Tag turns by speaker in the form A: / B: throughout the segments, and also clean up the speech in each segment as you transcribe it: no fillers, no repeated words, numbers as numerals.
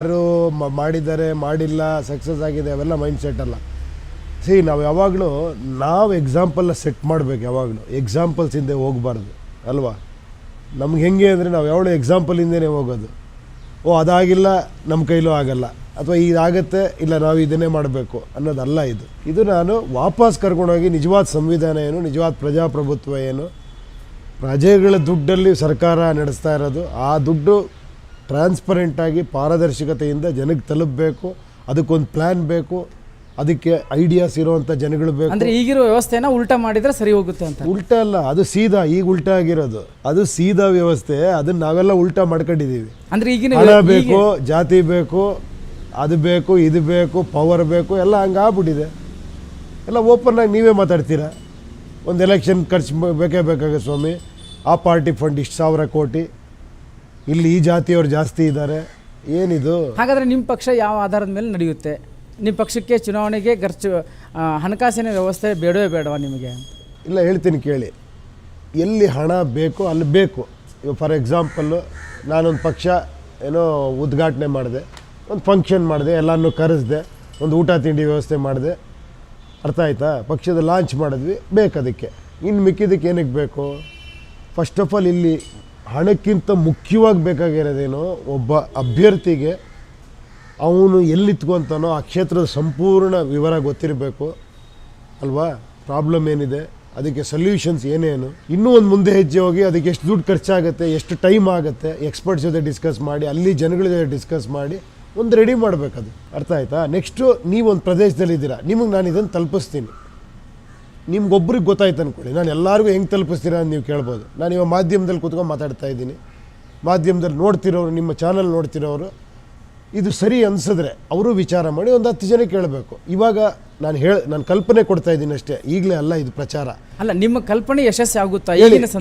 A: ಯಾರು ಮಾಡಿದ್ದಾರೆ ಮಾಡಿಲ್ಲ ಸಕ್ಸಸ್ ಆಗಿದೆ ಅವೆಲ್ಲ ಮೈಂಡ್ ಸೆಟ್ ಅಲ್ಲ. ನಾವು ಯಾವಾಗಲೂ ಎಕ್ಸಾಂಪಲ್ನ ಸೆಟ್ ಮಾಡಬೇಕು. ಯಾವಾಗಲೂ ಎಕ್ಸಾಂಪಲ್ಸ್ ಹಿಂದೆ ಹೋಗಬಾರ್ದು ಅಲ್ವಾ. ನಮ್ಗೆ ಹೆಂಗೆ ಅಂದರೆ ನಾವು ಯಾವಳು ಎಕ್ಸಾಂಪಲ್ ಹಿಂದೆನೇ ಹೋಗೋದು. ಅದಾಗಿಲ್ಲ ನಮ್ಮ ಕೈಲೂ ಆಗಲ್ಲ, ಅಥವಾ ಇದಾಗತ್ತೆ ಇಲ್ಲ ನಾವು ಇದನ್ನೇ ಮಾಡಬೇಕು ಅನ್ನೋದಲ್ಲ. ಇದು ನಾನು ವಾಪಸ್ ಕರ್ಕೊಂಡೋಗಿ ನಿಜವಾದ ಸಂವಿಧಾನ ಏನು, ನಿಜವಾದ ಪ್ರಜಾಪ್ರಭುತ್ವ ಏನು, ಪ್ರಜೆಗಳ ದುಡ್ಡಲ್ಲಿ ಸರ್ಕಾರ ನಡೆಸ್ತಾ ಇರೋದು, ಆ ದುಡ್ಡು ಟ್ರಾನ್ಸ್ಪರೆಂಟಾಗಿ ಪಾರದರ್ಶಕತೆಯಿಂದ ಜನಕ್ಕೆ ತಲುಪಬೇಕು. ಅದಕ್ಕೊಂದು ಪ್ಲ್ಯಾನ್ ಬೇಕು, ಅದಕ್ಕೆ ಐಡಿಯಾಸ್ ಇರೋವಂಥ ಜನಗಳು ಬೇಕು.
B: ಅಂದರೆ ಈಗಿರೋ ವ್ಯವಸ್ಥೆನ ಉಲ್ಟಾ ಮಾಡಿದರೆ ಸರಿ ಹೋಗುತ್ತೆ ಅಂತ.
A: ಉಲ್ಟಾ ಅಲ್ಲ, ಅದು ಸೀದಾ. ಈಗ ಉಲ್ಟಾ ಆಗಿರೋದು ಅದು ಸೀದಾ ವ್ಯವಸ್ಥೆ. ಅದನ್ನ ನಾವೆಲ್ಲ ಉಲ್ಟಾ ಮಾಡ್ಕೊಂಡಿದ್ದೀವಿ.
B: ಅಂದರೆ ಈಗಿನ
A: ಹಣ ಬೇಕು, ಜಾತಿ ಬೇಕು, ಅದು ಬೇಕು, ಇದು ಬೇಕು, ಪವರ್ ಬೇಕು, ಎಲ್ಲ ಹಂಗೆ ಆಗ್ಬಿಟ್ಟಿದೆ. ಎಲ್ಲ ಓಪನ್ ಆಗಿ ನೀವೇ ಮಾತಾಡ್ತೀರಾ. ಒಂದು ಎಲೆಕ್ಷನ್ ಖರ್ಚು ಬೇಕೇ ಬೇಕಾಗುತ್ತೆ ಸ್ವಾಮಿ, ಆ ಪಾರ್ಟಿ ಫಂಡ್ ಇಷ್ಟು 1000 ಕೋಟಿ, ಇಲ್ಲಿ ಈ ಜಾತಿಯವ್ರು ಜಾಸ್ತಿ ಇದ್ದಾರೆ, ಏನಿದು?
B: ಹಾಗಾದರೆ ನಿಮ್ಮ ಪಕ್ಷ ಯಾವ ಆಧಾರದ ಮೇಲೆ ನಡೆಯುತ್ತೆ? ನಿಮ್ಮ ಪಕ್ಷಕ್ಕೆ ಚುನಾವಣೆಗೆ ಖರ್ಚು ಹಣಕಾಸಿನ ವ್ಯವಸ್ಥೆ ಬೇಡವೇ ಬೇಡವಾ ನಿಮಗೆ?
A: ಇಲ್ಲ, ಹೇಳ್ತೀನಿ ಕೇಳಿ. ಎಲ್ಲಿ ಹಣ ಬೇಕು ಅಲ್ಲಿ ಬೇಕು. ಇವಾಗ ಫಾರ್ ಎಕ್ಸಾಂಪಲ್ಲು ನಾನೊಂದು ಪಕ್ಷ ಏನೋ ಉದ್ಘಾಟನೆ ಮಾಡಿದೆ, ಒಂದು ಫಂಕ್ಷನ್ ಮಾಡಿದೆ, ಎಲ್ಲನೂ ಕರೆಸಿದೆ, ಒಂದು ಊಟ ತಿಂಡಿ ವ್ಯವಸ್ಥೆ ಮಾಡಿದೆ, ಅರ್ಥ ಆಯ್ತಾ? ಪಕ್ಷದ ಲಾಂಚ್ ಮಾಡಿದ್ವಿ, ಬೇಕು ಅದಕ್ಕೆ. ಇನ್ನು ಮಿಕ್ಕಿದ್ದಕ್ಕೆ ಏನಕ್ಕೆ ಬೇಕು? ಫಸ್ಟ್ ಆಫ್ ಆಲ್ ಇಲ್ಲಿ ಹಣಕ್ಕಿಂತ ಮುಖ್ಯವಾಗಿ ಬೇಕಾಗಿರೋದೇನು, ಒಬ್ಬ ಅಭ್ಯರ್ಥಿಗೆ ಅವನು ಎಲ್ಲಿತ್ಕೊಂತಾನೋ ಆ ಕ್ಷೇತ್ರದ ಸಂಪೂರ್ಣ ವಿವರ ಗೊತ್ತಿರಬೇಕು ಅಲ್ವಾ. ಪ್ರಾಬ್ಲಮ್ ಏನಿದೆ, ಅದಕ್ಕೆ ಸೊಲ್ಯೂಷನ್ಸ್ ಏನೇನು, ಇನ್ನೂ ಒಂದು ಮುಂದೆ ಹೆಜ್ಜೆ ಹೋಗಿ ಅದಕ್ಕೆ ಎಷ್ಟು ದುಡ್ಡು ಖರ್ಚಾಗುತ್ತೆ, ಎಷ್ಟು ಟೈಮ್ ಆಗುತ್ತೆ, ಎಕ್ಸ್ಪರ್ಟ್ಸ್ ಜೊತೆ ಡಿಸ್ಕಸ್ ಮಾಡಿ, ಅಲ್ಲಿ ಜನಗಳ ಜೊತೆ ಡಿಸ್ಕಸ್ ಮಾಡಿ ಒಂದು ರೆಡಿ ಮಾಡಬೇಕದು. ಅರ್ಥ ಆಯ್ತಾ? ನೆಕ್ಸ್ಟು ನೀವೊಂದು ಪ್ರದೇಶದಲ್ಲಿದ್ದೀರಾ, ನಿಮಗೆ ನಾನು ಇದನ್ನು ತಲುಪಿಸ್ತೀನಿ. ನಿಮ್ಗೊಬ್ರಿಗೆ ಗೊತ್ತಾಯ್ತು ಅಂದ್ಕೊಳ್ಳಿ, ನಾನು ಎಲ್ಲರಿಗೂ ಹೆಂಗೆ ತಲುಪಿಸ್ತೀರಾ ಅಂತ ನೀವು ಕೇಳ್ಬೋದು. ನಾನು ಇವಾಗ ಮಾಧ್ಯಮದಲ್ಲಿ ಕೂತ್ಕೊಂಡು ಮಾತಾಡ್ತಾ ಇದ್ದೀನಿ, ಮಾಧ್ಯಮದಲ್ಲಿ ನೋಡ್ತಿರೋರು, ನಿಮ್ಮ ಚಾನಲ್ ನೋಡ್ತಿರೋರು ಇದು ಸರಿ ಅನಿಸಿದ್ರೆ ಅವರು ವಿಚಾರ ಮಾಡಿ ಒಂದು 10 ಜನ ಕೇಳಬೇಕು. ಇವಾಗ ನಾನು ಕಲ್ಪನೆ ಕೊಡ್ತಾ ಇದ್ದೀನಿ ಅಷ್ಟೇ, ಈಗಲೇ ಅಲ್ಲ ಇದು ಪ್ರಚಾರ
B: ಅಲ್ಲ. ನಿಮ್ಮ ಕಲ್ಪನೆ ಯಶಸ್ವಿ ಆಗುತ್ತಾ?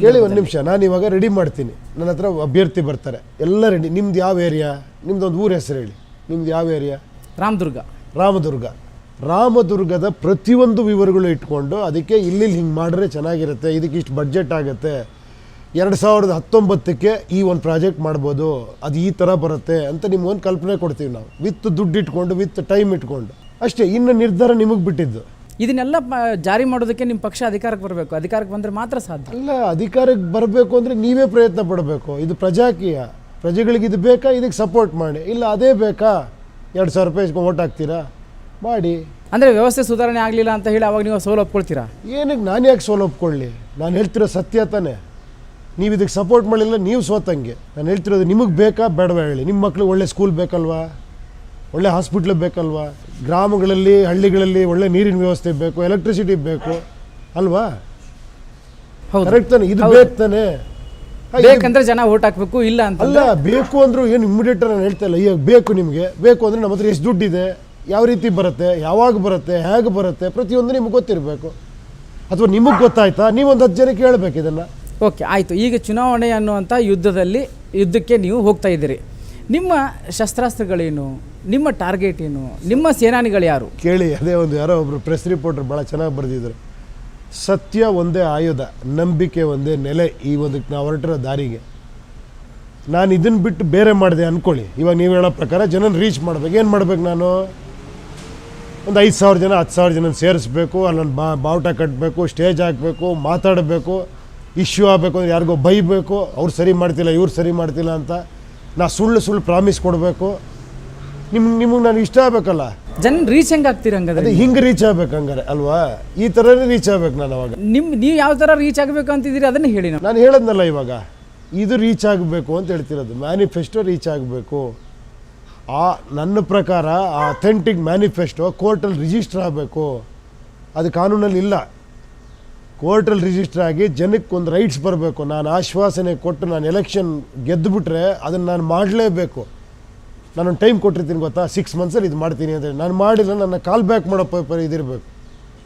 A: ಹೇಳಿ ಒಂದು ನಿಮಿಷ. ನಾನು ಇವಾಗ ರೆಡಿ ಮಾಡ್ತೀನಿ, ನನ್ನ ಹತ್ರ ಅಭ್ಯರ್ಥಿ ಬರ್ತಾರೆ, ಎಲ್ಲ ರೆಡಿ. ನಿಮ್ದು ಯಾವ ಏರಿಯಾ? ನಿಮ್ದೊಂದು ಊರ ಹೆಸರು ಹೇಳಿ. ನಿಮ್ದು ಯಾವ ಏರಿಯಾ? ರಾಮದುರ್ಗದ ಪ್ರತಿಯೊಂದು ವಿವರಗಳು ಇಟ್ಕೊಂಡು ಅದಕ್ಕೆ ಇಲ್ಲಿ ಹಿಂಗೆ ಮಾಡಿದ್ರೆ ಚೆನ್ನಾಗಿರುತ್ತೆ, ಇದಕ್ಕೆ ಇಷ್ಟು ಬಡ್ಜೆಟ್ ಆಗುತ್ತೆ, 2019ಕ್ಕೆ ಈ ಒಂದು ಪ್ರಾಜೆಕ್ಟ್ ಮಾಡ್ಬೋದು, ಅದು ಈ ಥರ ಬರುತ್ತೆ ಅಂತ ನಿಮ್ಗೊಂದು ಕಲ್ಪನೆ ಕೊಡ್ತೀವಿ ನಾವು, ವಿತ್ ದುಡ್ಡು ಇಟ್ಕೊಂಡು, ವಿತ್ ಟೈಮ್ ಇಟ್ಕೊಂಡು ಅಷ್ಟೇ. ಇನ್ನು ನಿರ್ಧಾರ ನಿಮಗೆ ಬಿಟ್ಟಿದ್ದು.
B: ಇದನ್ನೆಲ್ಲ ಜಾರಿ ಮಾಡೋದಕ್ಕೆ ನಿಮ್ಮ ಪಕ್ಷ ಅಧಿಕಾರಕ್ಕೆ ಬರಬೇಕು. ಅಧಿಕಾರಕ್ಕೆ ಬಂದರೆ ಮಾತ್ರ ಸಾಧ್ಯ.
A: ಅಲ್ಲ, ಅಧಿಕಾರಕ್ಕೆ ಬರಬೇಕು ಅಂದರೆ ನೀವೇ ಪ್ರಯತ್ನ ಪಡಬೇಕು. ಇದು ಪ್ರಜಾಕೀಯ, ಪ್ರಜೆಗಳಿಗೆ ಇದು ಬೇಕಾ, ಇದಕ್ಕೆ ಸಪೋರ್ಟ್ ಮಾಡಿ. ಇಲ್ಲ ಅದೇ ಬೇಕಾ, 2000 ರೂಪಾಯಿ ಇಸ್ಕೊಂಡು ಓಟ್ ಹಾಕ್ತೀರಾ, ಮಾಡಿ.
B: ಅಂದರೆ ವ್ಯವಸ್ಥೆ ಸುಧಾರಣೆ ಆಗಲಿಲ್ಲ ಅಂತ ಹೇಳಿ ಅವಾಗ ನೀವು ಸೋಲು ಒಪ್ಕೊಳ್ತೀರಾ?
A: ಏನಕ್ಕೆ ನಾನು ಯಾಕೆ ಸೋಲು ಒಪ್ಕೊಳ್ಳಿ? ನಾನು ಹೇಳ್ತಿರೋ ಸತ್ಯ ತಾನೇ. ನೀವು ಇದಕ್ಕೆ ಸಪೋರ್ಟ್ ಮಾಡಿಲ್ಲ, ನೀವು ಸೋತಂಗೆ. ನಾನು ಹೇಳ್ತಿರೋದು ನಿಮಗೆ ಬೇಕಾ ಬೇಡವಾ ಹೇಳಿ. ನಿಮ್ಮ ಮಕ್ಕಳು ಒಳ್ಳೆ ಸ್ಕೂಲ್ ಬೇಕಲ್ವಾ, ಒಳ್ಳೆ ಹಾಸ್ಪಿಟ್ಲ್ ಬೇಕಲ್ವಾ, ಗ್ರಾಮಗಳಲ್ಲಿ ಹಳ್ಳಿಗಳಲ್ಲಿ ಒಳ್ಳೆ ನೀರಿನ ವ್ಯವಸ್ಥೆ ಬೇಕು, ಎಲೆಕ್ಟ್ರಿಸಿಟಿ ಬೇಕು ಅಲ್ವಾ? ಕರೆಕ್ಟ್ ತಾನೆ? ಇದು ಬೇಕು ತಾನೆ.
B: ಬೇಕಂದ್ರೆ ಜನ ಓಟ್ ಹಾಕಬೇಕು, ಇಲ್ಲ ಅಂತ
A: ಅಲ್ಲ. ಬೇಕು ಅಂದರೂ ಏನು ಇಮ್ಮಿಡಿಯೇಟ್ ನಾನು ಹೇಳ್ತಾ ಇಲ್ಲ. ಈಗ ಬೇಕು ನಿಮಗೆ, ಬೇಕು ಅಂದರೆ ನಮ್ಮ ಹತ್ರ ಎಷ್ಟು ದುಡ್ಡಿದೆ, ಯಾವ ರೀತಿ ಬರುತ್ತೆ, ಯಾವಾಗ ಬರುತ್ತೆ, ಹೇಗೆ ಬರುತ್ತೆ, ಪ್ರತಿಯೊಂದು ನಿಮಗೆ ಗೊತ್ತಿರಬೇಕು. ಅಥವಾ ನಿಮಗೆ ಗೊತ್ತಾಯ್ತಾ, ನೀವೊಂದು 10 ಜನಕ್ಕೆ ಹೇಳ್ಬೇಕು ಇದನ್ನು.
B: ಓಕೆ, ಆಯಿತು. ಈಗ ಚುನಾವಣೆ ಅನ್ನುವಂಥ ಯುದ್ಧಕ್ಕೆ ನೀವು ಹೋಗ್ತಾ ಇದ್ದೀರಿ. ನಿಮ್ಮ ಶಸ್ತ್ರಾಸ್ತ್ರಗಳೇನು, ನಿಮ್ಮ ಟಾರ್ಗೆಟ್ ಏನು, ನಿಮ್ಮ ಸೇನಾನಿಗಳು ಯಾರು?
A: ಕೇಳಿ, ಅದೇ ಒಂದು ಯಾರೋ ಒಬ್ಬರು ಪ್ರೆಸ್ ರಿಪೋರ್ಟರ್ ಭಾಳ ಚೆನ್ನಾಗಿ ಬರೆದಿದ್ರು. ಸತ್ಯ ಒಂದೇ ಆಯುಧ, ನಂಬಿಕೆ ಒಂದೇ ನೆಲೆ. ಈ ಒಂದಕ್ಕೆ ನಾವು ಹೊರಟಿರೋ ದಾರಿಗೆ ನಾನು ಇದನ್ನು ಬಿಟ್ಟು ಬೇರೆ ಮಾಡಿದೆ ಅಂದ್ಕೊಳ್ಳಿ. ಇವಾಗ ನೀವು ಹೇಳೋ ಪ್ರಕಾರ ಜನನ ರೀಚ್ ಮಾಡಬೇಕು. ಏನು ಮಾಡಬೇಕು? ನಾನು ಒಂದು 5000 ಜನ 10,000 ಜನ ಸೇರಿಸ್ಬೇಕು, ಅಲ್ಲೊಂದು ಬಾವುಟ ಕಟ್ಟಬೇಕು, ಸ್ಟೇಜ್ ಹಾಕಬೇಕು, ಮಾತಾಡಬೇಕು, ಇಶ್ಯೂ ಆಗಬೇಕು, ಅಂದರೆ ಯಾರಿಗೋ ಬೈಬೇಕು, ಅವ್ರು ಸರಿ ಮಾಡ್ತಿಲ್ಲ ಇವ್ರು ಸರಿ ಮಾಡ್ತಿಲ್ಲ ಅಂತ. ನಾ ಸುಳ್ಳು ಪ್ರಾಮಿಸ್ ಕೊಡಬೇಕು. ನಿಮಗೆ ನಾನು ಇಷ್ಟ ಆಗಬೇಕಲ್ಲ.
B: ಜನ ರೀಚ್ ಹೆಂಗೆ ಆಗ್ತೀರಿ? ಹಂಗಾದ್ರೆ
A: ಹಿಂಗೆ ರೀಚ್ ಆಗ್ಬೇಕು ಹಂಗಾರೆ ಅಲ್ವಾ? ಈ ಥರನೇ ರೀಚ್ ಆಗ್ಬೇಕು ನಾನು. ಅವಾಗ ನೀವು
B: ಯಾವ ಥರ ರೀಚ್ ಆಗಬೇಕು ಅಂತಿದ್ದೀರಿ ಅದನ್ನು ಹೇಳಿ.
A: ನಾನು ಹೇಳೋದ್ನಲ್ಲ ಇವಾಗ, ಇದು ರೀಚ್ ಆಗಬೇಕು ಅಂತ ಹೇಳ್ತಿರೋದು. ಮ್ಯಾನಿಫೆಸ್ಟೋ ರೀಚ್ ಆಗಬೇಕು. ನನ್ನ ಪ್ರಕಾರ ಆ ಅಥೆಂಟಿಕ್ ಮ್ಯಾನಿಫೆಸ್ಟೋ ಕೋರ್ಟಲ್ಲಿ ರಿಜಿಸ್ಟರ್ ಆಗಬೇಕು. ಅದು ಕಾನೂನಲ್ಲಿ ಇಲ್ಲ. ಕೋರ್ಟಲ್ಲಿ ರಿಜಿಸ್ಟರ್ ಆಗಿ ಜನಕ್ಕೆ ಒಂದು ರೈಟ್ಸ್ ಬರಬೇಕು. ನಾನು ಆಶ್ವಾಸನೆ ಕೊಟ್ಟು ನಾನು ಎಲೆಕ್ಷನ್ ಗೆದ್ದುಬಿಟ್ರೆ ಅದನ್ನು ನಾನು ಮಾಡಲೇಬೇಕು. ನಾನೊಂದು ಟೈಮ್ ಕೊಟ್ಟಿರ್ತೀನಿ ಗೊತ್ತಾ, 6 ಮಂತ್ಸಲ್ಲಿ ಇದು ಮಾಡ್ತೀನಿ ಅಂತ. ನಾನು ಮಾಡಿಲ್ಲ, ನನ್ನ ಕಾಲ್ ಬ್ಯಾಕ್ ಮಾಡೋ ಇದಿರಬೇಕು.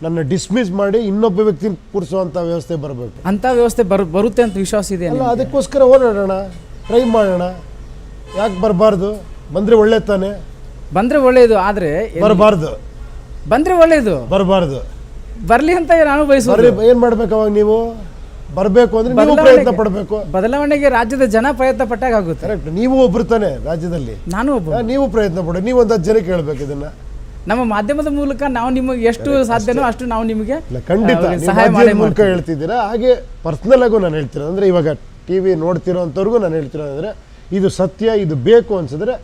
A: ನನ್ನ ಡಿಸ್ಮಿಸ್ ಮಾಡಿ ಇನ್ನೊಬ್ಬ ವ್ಯಕ್ತಿನ ಕೂರಿಸುವಂಥ ವ್ಯವಸ್ಥೆ ಬರಬೇಕು.
B: ಅಂಥ ವ್ಯವಸ್ಥೆ ಬರುತ್ತೆ ಅಂತ ವಿಶ್ವಾಸ ಇದೆ
A: ಅಲ್ಲ? ಅದಕ್ಕೋಸ್ಕರ ಓಡಾಡೋಣ, ಟ್ರೈ ಮಾಡೋಣ. ಯಾಕೆ ಬರಬಾರ್ದು? ಬಂದರೆ ಒಳ್ಳೆ ತಾನೆ.
B: ಬಂದರೆ ಒಳ್ಳೆಯದು, ಆದರೆ
A: ಬರಬಾರ್ದು.
B: ಬಂದರೆ ಒಳ್ಳೆಯದು,
A: ಬರಬಾರ್ದು.
B: ಬರಲಿ ಅಂತ ನಾನು ಬಯಸೋದು.
A: ಏನು ಮಾಡ್ಬೇಕು ಅವಾಗ? ನೀವು ಬರಬೇಕು ಅಂದರೆ ನೀವು ಪ್ರಯತ್ನ ಪಡಬೇಕು.
B: ಬದಲಾವಣೆಗೆ ರಾಜ್ಯದ ಜನ ಪ್ರಯತ್ನ ಪಟ್ಟಾಗ ಆಗುತ್ತೆ.
A: ಕರೆಕ್ಟ್. ನೀವು ಒಬ್ರು ತಾನೆ ರಾಜ್ಯದಲ್ಲಿ,
B: ನಾನು ಒಬ್ಬ.
A: ನೀವು ಪ್ರಯತ್ನ ಪಡಿ. ನೀವು ಒಂದು 10 ಜನಕ್ಕೆ ಹೇಳ್ಬೇಕು ಇದನ್ನ.
B: ನಮ್ಮ ಮಾಧ್ಯಮದ ಮೂಲಕ ನಾವು ನಿಮಗೆ ಎಷ್ಟು ಸಾಧ್ಯನೋ ಅಷ್ಟು ನಾವು ನಿಮಗೆ
A: ಖಂಡಿತ
B: ಸಹಾಯ
A: ಮೂಲಕ ಹೇಳ್ತಿದ್ದೀರಾ. ಹಾಗೆ ಪರ್ಸ್ನಲ್ ಆಗು ನಾನು ಹೇಳ್ತಿರೋದು ಅಂದರೆ ಇವಾಗ TV ನೋಡ್ತಿರೋ ಅಂಥವ್ರಿಗೂ ನಾನು ಹೇಳ್ತಿರೋದು ಅಂದರೆ ಇದು ಸತ್ಯ, ಇದು ಬೇಕು ಅನ್ಸಿದ್ರೆ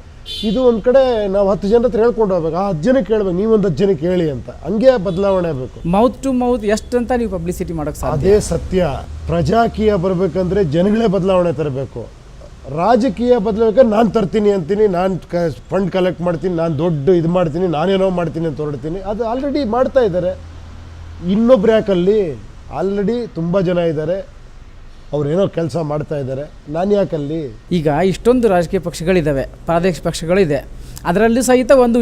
A: ಇದು ಒಂದು ಕಡೆ ನಾವು 10 ಜನ ಹತ್ರ ಹೇಳ್ಕೊಂಡು ಹೋಗ್ಬೇಕು. ಆ 10 ಜನಕ್ಕೆ ಹೇಳ್ಬೇಕು, ನೀವೊಂದು 10 ಜನಕ್ಕೆ ಹೇಳಿ ಅಂತ. ಹಂಗೆ ಬದಲಾವಣೆ ಆಗಬೇಕು.
B: ಮೌತ್ ಟು ಮೌತ್ ಎಷ್ಟಂತ ನೀವು ಪಬ್ಲಿಸಿಟಿ ಮಾಡೋಕೆ ಸಾಧ್ಯ.
A: ಅದೇ ಸತ್ಯ. ಪ್ರಜಾಕೀಯ ಬರಬೇಕಂದ್ರೆ ಜನಗಳೇ ಬದಲಾವಣೆ ತರಬೇಕು. ರಾಜಕೀಯ ಬದಲಾಗಬೇಕಾದ್ರೆ ನಾನು ತರ್ತೀನಿ ಅಂತೀನಿ, ನಾನು ಫಂಡ್ ಕಲೆಕ್ಟ್ ಮಾಡ್ತೀನಿ, ನಾನು ದೊಡ್ಡ ಇದು ಮಾಡ್ತೀನಿ, ನಾನೇನೋ ಮಾಡ್ತೀನಿ ಅಂತ ಹೊರಡ್ತೀನಿ. ಅದು ಆಲ್ರೆಡಿ ಮಾಡ್ತಾ ಇದ್ದಾರೆ. ಇನ್ನೊಬ್ರು ಯಾಕಲ್ಲಿ? ಆಲ್ರೆಡಿ ತುಂಬ ಜನ ಇದ್ದಾರೆ, ಅವ್ರೇನೋ ಕೆಲಸ ಮಾಡ್ತಾ ಇದ್ದಾರೆ. ನಾನು ಯಾಕಲ್ಲಿ?
B: ಈಗ ಇಷ್ಟೊಂದು ರಾಜಕೀಯ ಪಕ್ಷಗಳಿದ್ದಾವೆ, ಪ್ರಾದೇಶಿಕ ಪಕ್ಷಗಳಿದೆ. ಅದರಲ್ಲೂ ಸಹಿತ ಒಂದು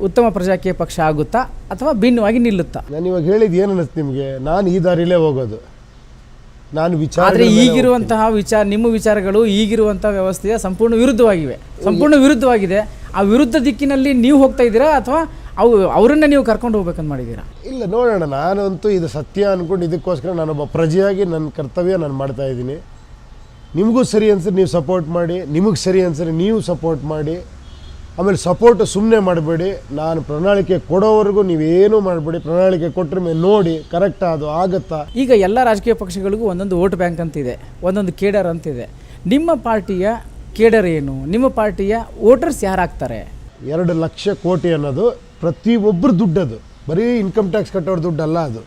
B: ಉತ್ತಮ ಪ್ರಜಾಕೀಯ ಪಕ್ಷ ಆಗುತ್ತಾ ಅಥವಾ ಭಿನ್ನವಾಗಿ ನಿಲ್ಲುತ್ತಾ?
A: ನಾನು ಇವಾಗ ಹೇಳಿದ್ದು ಏನು ಅನ್ನಿಸ್ತು ನಿಮಗೆ? ನಾನು ಈ ದಾರಿಲೇ ಹೋಗೋದು. ನಾನು
B: ಆದರೆ ಈಗಿರುವಂತಹ ನಿಮ್ಮ ವಿಚಾರಗಳು ಈಗಿರುವಂತಹ ವ್ಯವಸ್ಥೆಯ ಸಂಪೂರ್ಣ ವಿರುದ್ಧವಾಗಿದೆ. ಆ ವಿರುದ್ಧ ದಿಕ್ಕಿನಲ್ಲಿ ನೀವು ಹೋಗ್ತಾ ಇದ್ದೀರಾ ಅಥವಾ ಅವರನ್ನ ನೀವು ಕರ್ಕೊಂಡು ಹೋಗ್ಬೇಕಂತ ಮಾಡಿದ್ದೀರಾ?
A: ಇಲ್ಲ, ನೋಡೋಣ. ನಾನಂತೂ ಇದು ಸತ್ಯ ಅಂದ್ಕೊಂಡು ಇದಕ್ಕೋಸ್ಕರ ನಾನೊಬ್ಬ ಪ್ರಜೆಯಾಗಿ ನನ್ನ ಕರ್ತವ್ಯ ನಾನು ಮಾಡ್ತಾ ಇದ್ದೀನಿ. ನಿಮಗೂ ಸರಿ ಅನ್ಸರಿ ನೀವು ಸಪೋರ್ಟ್ ಮಾಡಿ, ನಿಮಗೆ ಸರಿ ಅನ್ಸರಿ ನೀವು ಸಪೋರ್ಟ್ ಮಾಡಿ. ಆಮೇಲೆ ಸಪೋರ್ಟ್ ಸುಮ್ಮನೆ ಮಾಡಬೇಡಿ. ನಾನು ಪ್ರಣಾಳಿಕೆ ಕೊಡೋವರೆಗೂ ನೀವೇನು ಮಾಡಬೇಡಿ. ಪ್ರಣಾಳಿಕೆ ಕೊಟ್ಟರೆ ಮೇಲೆ ನೋಡಿ ಕರೆಕ್ಟ್ ಅದು ಆಗುತ್ತಾ.
B: ಈಗ ಎಲ್ಲ ರಾಜಕೀಯ ಪಕ್ಷಗಳಿಗೂ ಒಂದೊಂದು ವೋಟ್ ಬ್ಯಾಂಕ್ ಅಂತಿದೆ, ಒಂದೊಂದು ಕೇಡರ್ ಅಂತಿದೆ. ನಿಮ್ಮ ಪಾರ್ಟಿಯ ಕೇಡರ್ ಏನು? ನಿಮ್ಮ ಪಾರ್ಟಿಯ ವೋಟರ್ಸ್ ಯಾರಾಗ್ತಾರೆ?
A: 2 ಲಕ್ಷ ಕೋಟಿ ಅನ್ನೋದು ಪ್ರತಿಯೊಬ್ಬರು ದುಡ್ಡದು. ಬರೀ ಇನ್ಕಮ್ ಟ್ಯಾಕ್ಸ್ ಕಟ್ಟೋರ ದುಡ್ಡಲ್ಲ ಅದು.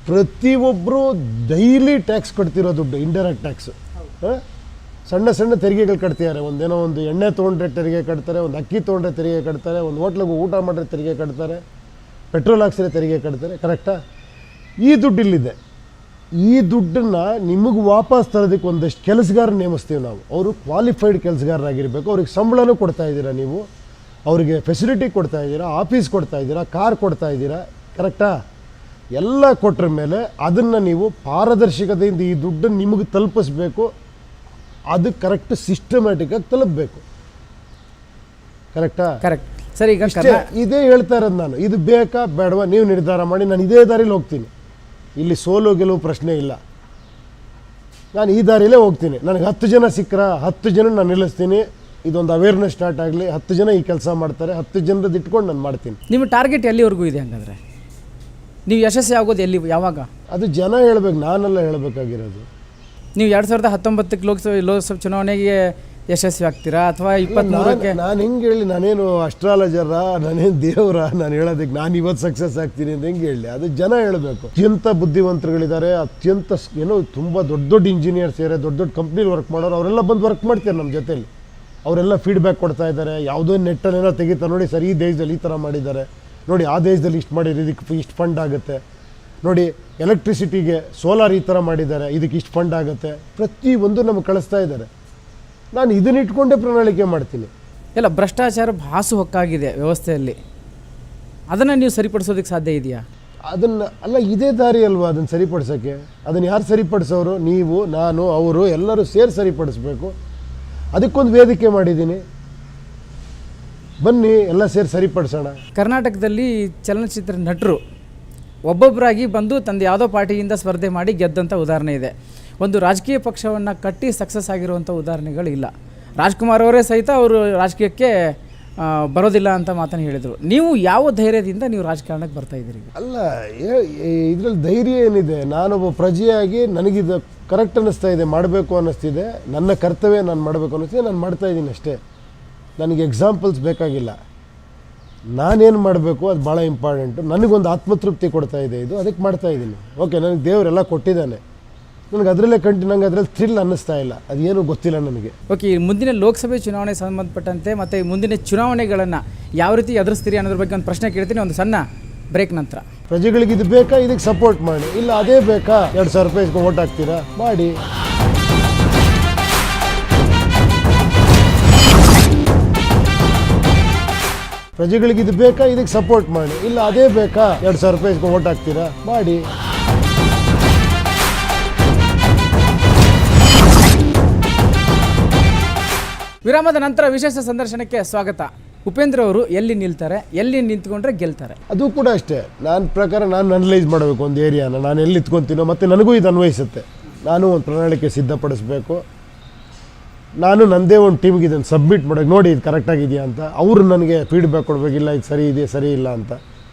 A: ಪ್ರತಿಯೊಬ್ಬರು ಡೈಲಿ ಟ್ಯಾಕ್ಸ್ ಕಟ್ತಿರೋ ದುಡ್ಡು, ಇಂಡೈರೆಕ್ಟ್ ಟ್ಯಾಕ್ಸು. ಸಣ್ಣ ಸಣ್ಣ ತೆರಿಗೆಗಳು ಕಟ್ತಿದ್ದಾರೆ. ಒಂದು ಎಣ್ಣೆ ತೊಗೊಂಡ್ರೆ ತೆರಿಗೆ ಕಟ್ತಾರೆ, ಒಂದು ಅಕ್ಕಿ ತೊಗೊಂಡ್ರೆ ತೆರಿಗೆ ಕಟ್ತಾರೆ, ಒಂದು ಹೋಟ್ಲಿಗೆ ಊಟ ಮಾಡಿದ್ರೆ ತೆರಿಗೆ ಕಟ್ತಾರೆ, ಪೆಟ್ರೋಲ್ ಹಾಕ್ಸಿದ್ರೆ ತೆರಿಗೆ ಕಟ್ತಾರೆ. ಕರೆಕ್ಟಾ? ಈ ದುಡ್ಡು ಇಲ್ಲಿದೆ. ಈ ದುಡ್ಡನ್ನು ನಿಮಗೆ ವಾಪಸ್ ತರೋದಕ್ಕೆ ಒಂದಷ್ಟು ಕೆಲಸಗಾರ ನೇಮಿಸ್ತೀವಿ ನಾವು. ಅವರು ಕ್ವಾಲಿಫೈಡ್ ಕೆಲಸಗಾರರಾಗಿರಬೇಕು. ಅವ್ರಿಗೆ ಸಂಬಳನೂ ಕೊಡ್ತಾ ಇದ್ದೀರಾ ನೀವು, ಅವರಿಗೆ ಫೆಸಿಲಿಟಿ ಕೊಡ್ತಾ ಇದ್ದೀರಾ, ಆಫೀಸ್ ಕೊಡ್ತಾ ಇದ್ದೀರಾ, ಕಾರ್ ಕೊಡ್ತಾ ಇದ್ದೀರಾ. ಕರೆಕ್ಟಾ? ಎಲ್ಲ ಕೊಟ್ಟರ ಮೇಲೆ ಅದನ್ನು ನೀವು ಪಾರದರ್ಶಕತೆಯಿಂದ ಈ ದುಡ್ಡನ್ನು ನಿಮಗೆ ತಲುಪಿಸ್ಬೇಕು. ಅದು ಕರೆಕ್ಟ್ ಸಿಸ್ಟಮ್ಯಾಟಿಕ್ಕಾಗಿ ತಲುಪಬೇಕು. ಕರೆಕ್ಟಾ?
B: ಕರೆಕ್ಟ್. ಸರಿ, ಈಗ
A: ಇದೇ ಹೇಳ್ತಾ ಇರೋದು ನಾನು. ಇದು ಬೇಕಾ ಬೇಡವಾ ನೀವು ನಿರ್ಧಾರ ಮಾಡಿ. ನಾನು ಇದೇ ದಾರಿಲಿ ಹೋಗ್ತೀನಿ. ಇಲ್ಲಿ ಸೋಲು ಗೆಲುವು ಪ್ರಶ್ನೆ ಇಲ್ಲ. ನಾನು ಈ ದಾರಿಲೇ ಹೋಗ್ತೀನಿ. ನನಗೆ 10 ಜನ ಸಿಕ್ಕರೆ 10 ಜನ ನಾನು ನಿಲ್ಲಿಸ್ತೀನಿ. ಇದೊಂದು ಅವೇರ್ನೆಸ್ ಸ್ಟಾರ್ಟ್ ಆಗಲಿ. 10 ಜನ ಈ ಕೆಲಸ ಮಾಡ್ತಾರೆ, 10 ಜನರದ್ದು ಇಟ್ಕೊಂಡು ನಾನು ಮಾಡ್ತೀನಿ.
B: ನಿಮ್ಮ ಟಾರ್ಗೆಟ್ ಎಲ್ಲಿವರೆಗೂ ಇದೆ ಹಂಗಂದ್ರೆ? ನೀವು ಯಶಸ್ವಿ ಆಗೋದು ಎಲ್ಲಿ, ಯಾವಾಗ?
A: ಅದು ಜನ ಹೇಳ್ಬೇಕು, ನಾನೆಲ್ಲ ಹೇಳಬೇಕಾಗಿರೋದು.
B: ನೀವು 2019 ಲೋಕಸಭೆ ಚುನಾವಣೆಗೆ ಯಶಸ್ವಿ ಆಗ್ತೀರಾ ಅಥವಾ 23ಕ್ಕೆ?
A: ನಾನು ಹೆಂಗೆ ಹೇಳಿ? ನಾನೇನು ಅಸ್ಟ್ರಾಲಜರಾ, ನಾನೇನು ದೇವರ? ನಾನು ಹೇಳೋದಕ್ಕೆ ನಾನು ಇವತ್ತು ಸಕ್ಸಸ್ ಆಗ್ತೀನಿ ಅಂತ ಹೆಂಗೆ ಹೇಳಿ? ಅದು ಜನ ಹೇಳಬೇಕು. ಅತ್ಯಂತ ಬುದ್ಧಿವಂತರುಗಳಿದ್ದಾರೆ, ಅತ್ಯಂತ ಏನೋ ತುಂಬ ದೊಡ್ಡ ಇಂಜಿನಿಯರ್ಸ್ ಇದ್ದಾರೆ, ದೊಡ್ಡ ಕಂಪ್ನಿಲಿ ವರ್ಕ್ ಮಾಡೋರು. ಅವರೆಲ್ಲ ಬಂದು ವರ್ಕ್ ಮಾಡ್ತಾರೆ ನಮ್ಮ ಜೊತೆಲಿ. ಅವರೆಲ್ಲ ಫೀಡ್ಬ್ಯಾಕ್ ಕೊಡ್ತಾ ಇದ್ದಾರೆ. ಯಾವುದೋ ನೆಟ್ಟಲ್ಲೆಲ್ಲ ತೆಗಿತಾರೆ, ನೋಡಿ ಸರ್ ಈ ದೇಶದಲ್ಲಿ ಈ ಥರ ಮಾಡಿದ್ದಾರೆ, ನೋಡಿ ಆ ದೇಶದಲ್ಲಿ ಇಷ್ಟು ಮಾಡಿರಿ, ಇದಕ್ಕೆ ಇಷ್ಟು ಫಂಡ್ ಆಗುತ್ತೆ, ನೋಡಿ ಎಲೆಕ್ಟ್ರಿಸಿಟಿಗೆ ಸೋಲಾರ್ ಈ ಥರ ಮಾಡಿದ್ದಾರೆ, ಇದಕ್ಕೆ ಇಷ್ಟು ಫಂಡ್ ಆಗುತ್ತೆ. ಪ್ರತಿಯೊಂದು ನಮಗೆ ಕಳಿಸ್ತಾ ಇದ್ದಾರೆ. ನಾನು ಇದನ್ನ ಇಟ್ಕೊಂಡೇ ಪ್ರಣಾಳಿಕೆ ಮಾಡ್ತೀನಿ.
B: ಎಲ್ಲ ಭ್ರಷ್ಟಾಚಾರ ಭಾಸು ಹೊಕ್ಕಾಗಿದೆ ವ್ಯವಸ್ಥೆಯಲ್ಲಿ. ಅದನ್ನು ನೀವು ಸರಿಪಡಿಸೋದಕ್ಕೆ ಸಾಧ್ಯ ಇದೆಯಾ?
A: ಅದನ್ನು ಅಲ್ಲ, ಇದೇ ದಾರಿ ಅಲ್ವಾ ಅದನ್ನು ಸರಿಪಡಿಸೋಕ್ಕೆ. ಅದನ್ನು ಯಾರು ಸರಿಪಡಿಸೋರು? ನೀವು, ನಾನು, ಅವರು ಎಲ್ಲರೂ ಸೇರಿ ಸರಿಪಡಿಸ್ಬೇಕು. ಅದಕ್ಕೊಂದು ವೇದಿಕೆ ಮಾಡಿದ್ದೀನಿ. ಬನ್ನಿ ಎಲ್ಲ ಸೇರಿ ಸರಿಪಡಿಸೋಣ.
B: ಕರ್ನಾಟಕದಲ್ಲಿ ಚಲನಚಿತ್ರ ನಟರು ಒಬ್ಬೊಬ್ಬರಾಗಿ ಬಂದು ತಂದು ಯಾವುದೋ ಪಾರ್ಟಿಯಿಂದ ಸ್ಪರ್ಧೆ ಮಾಡಿ ಗೆದ್ದಂಥ ಉದಾಹರಣೆ ಇದೆ. ಒಂದು ರಾಜಕೀಯ ಪಕ್ಷವನ್ನು ಕಟ್ಟಿ ಸಕ್ಸಸ್ ಆಗಿರುವಂಥ ಉದಾಹರಣೆಗಳು ಇಲ್ಲ. ರಾಜ್ಕುಮಾರ್ ಅವರೇ ಸಹಿತ ಅವರು ರಾಜಕೀಯಕ್ಕೆ ಬರೋದಿಲ್ಲ ಅಂತ ಮಾತನ್ನು ಹೇಳಿದರು. ನೀವು ಯಾವ ಧೈರ್ಯದಿಂದ ನೀವು ರಾಜಕಾರಣಕ್ಕೆ ಬರ್ತಾ ಇದ್ದೀರಿ?
A: ಅಲ್ಲ, ಇದರಲ್ಲಿ ಧೈರ್ಯ ಏನಿದೆ? ನಾನೊಬ್ಬ ಪ್ರಜೆಯಾಗಿ ನನಗಿದು ಕರೆಕ್ಟ್ ಅನ್ನಿಸ್ತಾ ಇದೆ, ಮಾಡಬೇಕು ಅನ್ನಿಸ್ತಿದೆ, ನನ್ನ ಕರ್ತವ್ಯ ನಾನು ಮಾಡಬೇಕು ಅನ್ನಿಸ್ತಿದೆ, ನಾನು ಮಾಡ್ತಾಯಿದ್ದೀನಿ ಅಷ್ಟೇ. ನನಗೆ ಎಕ್ಸಾಂಪಲ್ಸ್ ಬೇಕಾಗಿಲ್ಲ. ನಾನೇನು ಮಾಡಬೇಕು ಅದು ಭಾಳ ಇಂಪಾರ್ಟೆಂಟು. ನನಗೊಂದು ಆತ್ಮತೃಪ್ತಿ ಕೊಡ್ತಾ ಇದೆ ಇದು, ಅದಕ್ಕೆ ಮಾಡ್ತಾಯಿದ್ದೀನಿ. ಓಕೆ, ನನಗೆ ದೇವರೆಲ್ಲ ಕೊಟ್ಟಿದ್ದಾನೆ, ನನಗೆ ಅದರಲ್ಲೇ ನಂಗೆ ಅದರಲ್ಲಿ ಥ್ರಿಲ್ ಅನ್ನಿಸ್ತಾ ಇಲ್ಲ, ಅದೇನು ಗೊತ್ತಿಲ್ಲ ನನಗೆ.
B: ಓಕೆ, ಮುಂದಿನ ಲೋಕಸಭೆ ಚುನಾವಣೆ ಸಂಬಂಧಪಟ್ಟಂತೆ ಮತ್ತು ಮುಂದಿನ ಚುನಾವಣೆಗಳನ್ನು ಯಾವ ರೀತಿ ಎದುರಿಸ್ತೀರಿ ಅನ್ನೋದ್ರ ಬಗ್ಗೆ ಒಂದು ಪ್ರಶ್ನೆ ಕೇಳ್ತೀನಿ, ಒಂದು ಸಣ್ಣ ಬ್ರೇಕ್ ನಂತರ.
A: ಪ್ರಜೆಗಳಿಗೆ ಇದು ಬೇಕಾ, ಇದಕ್ಕೆ ಸಪೋರ್ಟ್ ಮಾಡಿ. ಇಲ್ಲ ಅದೇ ಬೇಕಾ, 2,000 ರೂಪಾಯಿ ವೋಟ್ ಹಾಕ್ತೀರಾ, ಮಾಡಿ. ಪ್ರಜೆಗಳಿಗೆ ಇದು ಬೇಕಾ, ಇದಕ್ಕೆ ಸಪೋರ್ಟ್ ಮಾಡಿ. ಇಲ್ಲ ಅದೇ ಬೇಕಾ, 2,000 ರೂಪಾಯಿ ವೋಟ್ ಹಾಕ್ತೀರಾ, ಮಾಡಿ.
B: ವಿರಾಮದ ನಂತರ ವಿಶೇಷ ಸಂದರ್ಶನಕ್ಕೆ ಸ್ವಾಗತ. ಉಪೇಂದ್ರ ಅವರು ಎಲ್ಲಿ ನಿಲ್ತಾರೆ, ಎಲ್ಲಿ ನಿಂತ್ಕೊಂಡ್ರೆ ಗೆಲ್ತಾರೆ?
A: ಅದು ಕೂಡ ಅಷ್ಟೇ. ನನ್ನ ಪ್ರಕಾರ ನಾನು ಅನಲೈಸ್ ಮಾಡಬೇಕು ಒಂದು ಏರಿಯಾನ, ನಾನು ಎಲ್ಲಿ ಇತ್ಕೊತೀನೋ, ಮತ್ತು ನನಗೂ ಇದು ಅನ್ವಯಿಸುತ್ತೆ. ನಾನು ಒಂದು ಪ್ರಣಾಳಿಕೆ ಸಿದ್ಧಪಡಿಸ್ಬೇಕು. ನಾನು ನನ್ನದೇ ಒಂದು ಟೀಮ್ಗೆ ಇದನ್ನು ಸಬ್ಮಿಟ್ ಮಾಡೋಕೆ, ನೋಡಿ ಇದು ಕರೆಕ್ಟಾಗಿದೆಯಾ ಅಂತ. ಅವರು ನನಗೆ ಫೀಡ್ಬ್ಯಾಕ್ ಕೊಡಬೇಕಿಲ್ಲ, ಇದು ಸರಿ ಇದೆ ಸರಿ ಇಲ್ಲ ಅಂತ.